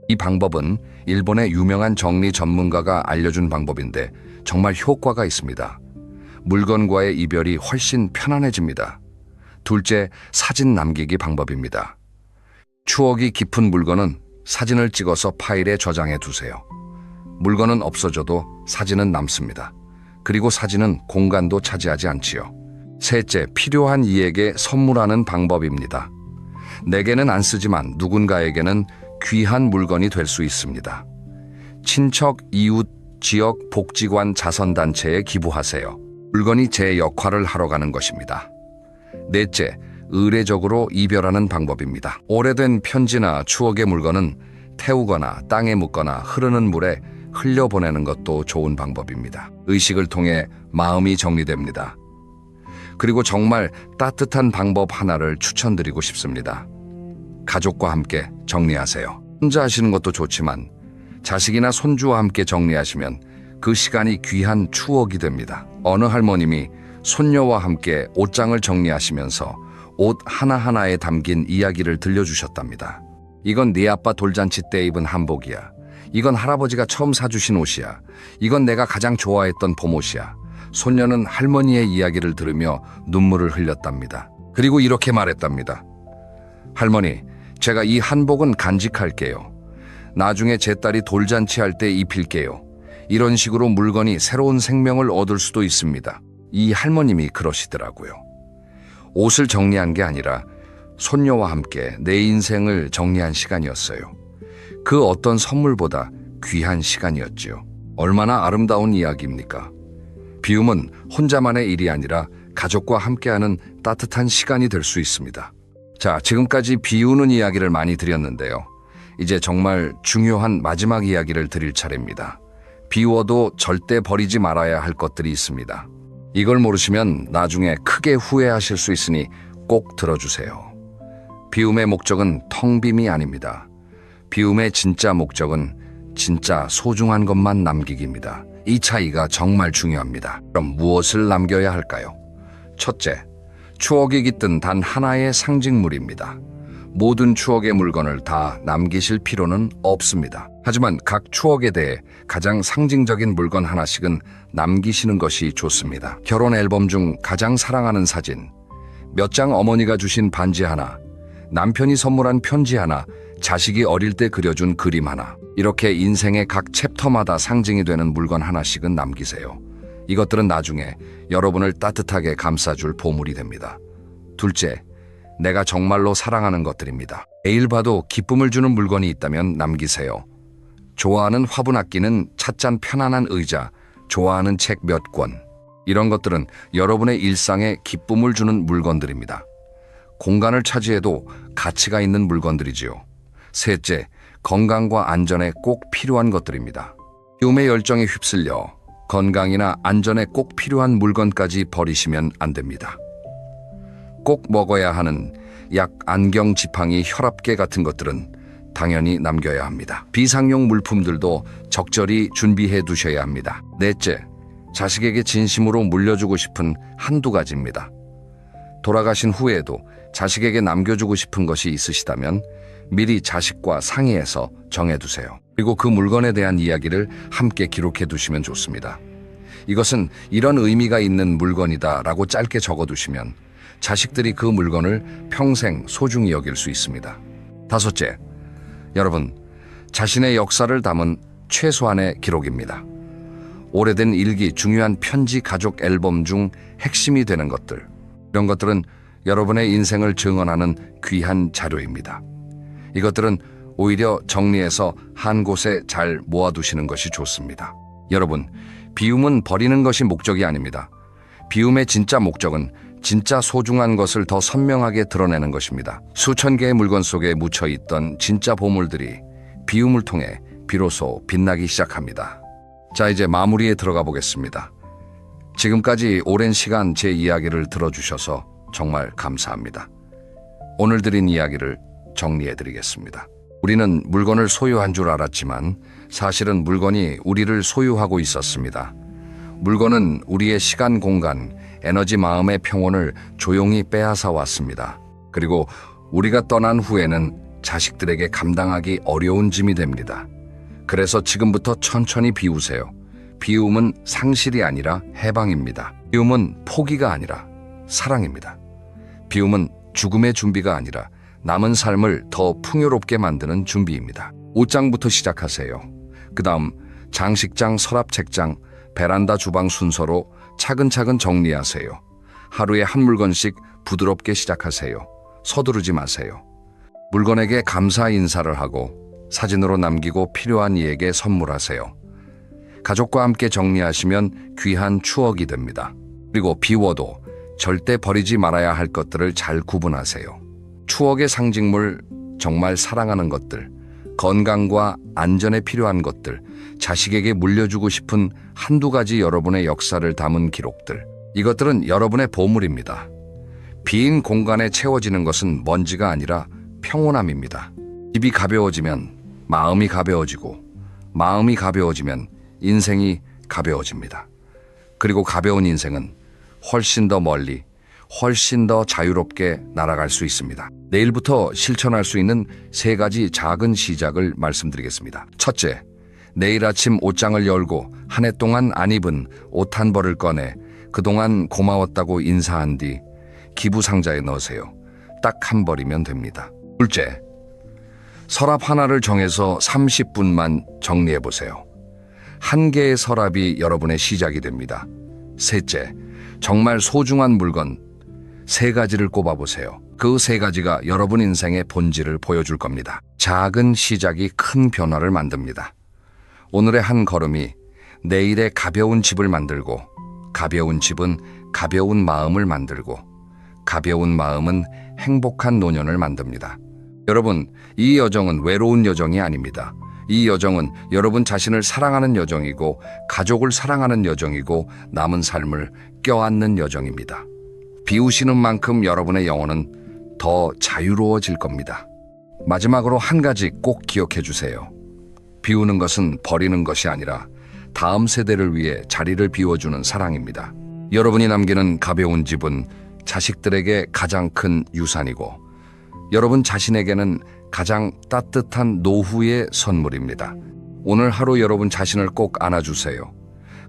이 방법은 일본의 유명한 정리 전문가가 알려준 방법인데 정말 효과가 있습니다. 물건과의 이별이 훨씬 편안해집니다. 둘째, 사진 남기기 방법입니다. 추억이 깊은 물건은 사진을 찍어서 파일에 저장해 두세요. 물건은 없어져도 사진은 남습니다. 그리고 사진은 공간도 차지하지 않지요. 셋째, 필요한 이에게 선물하는 방법입니다. 내게는 안 쓰지만 누군가에게는 귀한 물건이 될 수 있습니다. 친척, 이웃, 지역, 복지관, 자선단체에 기부하세요. 물건이 제 역할을 하러 가는 것입니다. 넷째, 의례적으로 이별하는 방법입니다. 오래된 편지나 추억의 물건은 태우거나 땅에 묻거나 흐르는 물에 흘려보내는 것도 좋은 방법입니다. 의식을 통해 마음이 정리됩니다. 그리고 정말 따뜻한 방법 하나를 추천드리고 싶습니다. 가족과 함께 정리하세요. 혼자 하시는 것도 좋지만 자식이나 손주와 함께 정리하시면 그 시간이 귀한 추억이 됩니다. 어느 할머님이 손녀와 함께 옷장을 정리하시면서 옷 하나하나에 담긴 이야기를 들려주셨답니다. 이건 네 아빠 돌잔치 때 입은 한복이야. 이건 할아버지가 처음 사주신 옷이야. 이건 내가 가장 좋아했던 봄옷이야. 손녀는 할머니의 이야기를 들으며 눈물을 흘렸답니다. 그리고 이렇게 말했답니다. 할머니, 제가 이 한복은 간직할게요. 나중에 제 딸이 돌잔치 할 때 입힐게요. 이런 식으로 물건이 새로운 생명을 얻을 수도 있습니다. 이 할머님이 그러시더라고요. 옷을 정리한 게 아니라 손녀와 함께 내 인생을 정리한 시간이었어요. 그 어떤 선물보다 귀한 시간이었지요. 얼마나 아름다운 이야기입니까? 비움은 혼자만의 일이 아니라 가족과 함께하는 따뜻한 시간이 될 수 있습니다. 자, 지금까지 비우는 이야기를 많이 드렸는데요. 이제 정말 중요한 마지막 이야기를 드릴 차례입니다. 비워도 절대 버리지 말아야 할 것들이 있습니다. 이걸 모르시면 나중에 크게 후회하실 수 있으니 꼭 들어주세요. 비움의 목적은 텅 빔이 아닙니다. 비움의 진짜 목적은 진짜 소중한 것만 남기기입니다. 이 차이가 정말 중요합니다. 그럼 무엇을 남겨야 할까요? 첫째, 추억이 깃든 단 하나의 상징물입니다. 모든 추억의 물건을 다 남기실 필요는 없습니다. 하지만 각 추억에 대해 가장 상징적인 물건 하나씩은 남기시는 것이 좋습니다. 결혼 앨범 중 가장 사랑하는 사진, 몇 장 어머니가 주신 반지 하나, 남편이 선물한 편지 하나, 자식이 어릴 때 그려준 그림 하나. 이렇게 인생의 각 챕터마다 상징이 되는 물건 하나씩은 남기세요. 이것들은 나중에 여러분을 따뜻하게 감싸줄 보물이 됩니다. 둘째, 내가 정말로 사랑하는 것들입니다. 매일 봐도 기쁨을 주는 물건이 있다면 남기세요. 좋아하는 화분 아끼는 찻잔 편안한 의자, 좋아하는 책 몇 권. 이런 것들은 여러분의 일상에 기쁨을 주는 물건들입니다. 공간을 차지해도 가치가 있는 물건들이지요. 셋째, 건강과 안전에 꼭 필요한 것들입니다. 비움의 열정에 휩쓸려 건강이나 안전에 꼭 필요한 물건까지 버리시면 안 됩니다. 꼭 먹어야 하는 약, 안경, 지팡이, 혈압계 같은 것들은 당연히 남겨야 합니다. 비상용 물품들도 적절히 준비해 두셔야 합니다. 넷째, 자식에게 진심으로 물려주고 싶은 한두 가지입니다. 돌아가신 후에도 자식에게 남겨주고 싶은 것이 있으시다면 미리 자식과 상의해서 정해두세요. 그리고 그 물건에 대한 이야기를 함께 기록해 두시면 좋습니다. 이것은 이런 의미가 있는 물건이다 라고 짧게 적어두시면 자식들이 그 물건을 평생 소중히 여길 수 있습니다. 다섯째, 여러분, 자신의 역사를 담은 최소한의 기록입니다. 오래된 일기, 중요한 편지, 가족 앨범 중 핵심이 되는 것들. 이런 것들은 여러분의 인생을 증언하는 귀한 자료입니다. 이것들은 오히려 정리해서 한 곳에 잘 모아두시는 것이 좋습니다. 여러분, 비움은 버리는 것이 목적이 아닙니다. 비움의 진짜 목적은 진짜 소중한 것을 더 선명하게 드러내는 것입니다. 수천 개의 물건 속에 묻혀있던 진짜 보물들이 비움을 통해 비로소 빛나기 시작합니다. 자, 이제 마무리에 들어가 보겠습니다. 지금까지 오랜 시간 제 이야기를 들어주셔서 정말 감사합니다. 오늘 드린 이야기를 정리해드리겠습니다. 우리는 물건을 소유한 줄 알았지만 사실은 물건이 우리를 소유하고 있었습니다. 물건은 우리의 시간, 공간, 에너지, 마음의 평온을 조용히 빼앗아 왔습니다. 그리고 우리가 떠난 후에는 자식들에게 감당하기 어려운 짐이 됩니다. 그래서 지금부터 천천히 비우세요. 비움은 상실이 아니라 해방입니다. 비움은 포기가 아니라 사랑입니다. 비움은 죽음의 준비가 아니라 남은 삶을 더 풍요롭게 만드는 준비입니다. 옷장부터 시작하세요. 그 다음 장식장, 서랍, 책장, 베란다 주방 순서로 차근차근 정리하세요. 하루에 한 물건씩 부드럽게 시작하세요. 서두르지 마세요. 물건에게 감사 인사를 하고 사진으로 남기고 필요한 이에게 선물하세요. 가족과 함께 정리하시면 귀한 추억이 됩니다. 그리고 비워도 절대 버리지 말아야 할 것들을 잘 구분하세요. 추억의 상징물, 정말 사랑하는 것들, 건강과 안전에 필요한 것들, 자식에게 물려주고 싶은 한두 가지 여러분의 역사를 담은 기록들. 이것들은 여러분의 보물입니다. 빈 공간에 채워지는 것은 먼지가 아니라 평온함입니다. 집이 가벼워지면 마음이 가벼워지고, 마음이 가벼워지면 인생이 가벼워집니다. 그리고 가벼운 인생은 훨씬 더 멀리, 훨씬 더 자유롭게 날아갈 수 있습니다. 내일부터 실천할 수 있는 3가지 작은 시작을 말씀드리겠습니다. 첫째, 내일 아침 옷장을 열고 한 해 동안 안 입은 옷 한 벌을 꺼내 그동안 고마웠다고 인사한 뒤 기부 상자에 넣으세요. 딱 한 벌이면 됩니다. 둘째, 서랍 하나를 정해서 30분만 정리해 보세요. 한 개의 서랍이 여러분의 시작이 됩니다. 셋째, 정말 소중한 물건 3가지를 꼽아보세요. 그 3가지가 여러분 인생의 본질을 보여줄 겁니다. 작은 시작이 큰 변화를 만듭니다. 오늘의 한 걸음이 내일의 가벼운 집을 만들고, 가벼운 집은 가벼운 마음을 만들고, 가벼운 마음은 행복한 노년을 만듭니다. 여러분, 이 여정은 외로운 여정이 아닙니다. 이 여정은 여러분 자신을 사랑하는 여정이고, 가족을 사랑하는 여정이고, 남은 삶을 껴안는 여정입니다. 비우시는 만큼 여러분의 영혼은 더 자유로워질 겁니다. 마지막으로 한 가지 꼭 기억해 주세요. 비우는 것은 버리는 것이 아니라 다음 세대를 위해 자리를 비워주는 사랑입니다. 여러분이 남기는 가벼운 집은 자식들에게 가장 큰 유산이고, 여러분 자신에게는 가장 따뜻한 노후의 선물입니다. 오늘 하루 여러분 자신을 꼭 안아주세요.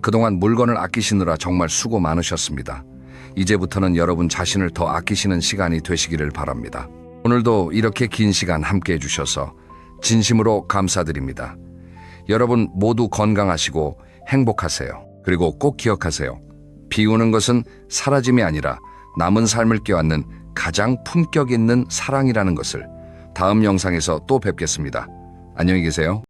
그동안 물건을 아끼시느라 정말 수고 많으셨습니다. 이제부터는 여러분 자신을 더 아끼시는 시간이 되시기를 바랍니다. 오늘도 이렇게 긴 시간 함께 해주셔서 진심으로 감사드립니다. 여러분 모두 건강하시고 행복하세요. 그리고 꼭 기억하세요. 비우는 것은 사라짐이 아니라 남은 삶을 껴안는 가장 품격 있는 사랑이라는 것을. 다음 영상에서 또 뵙겠습니다. 안녕히 계세요.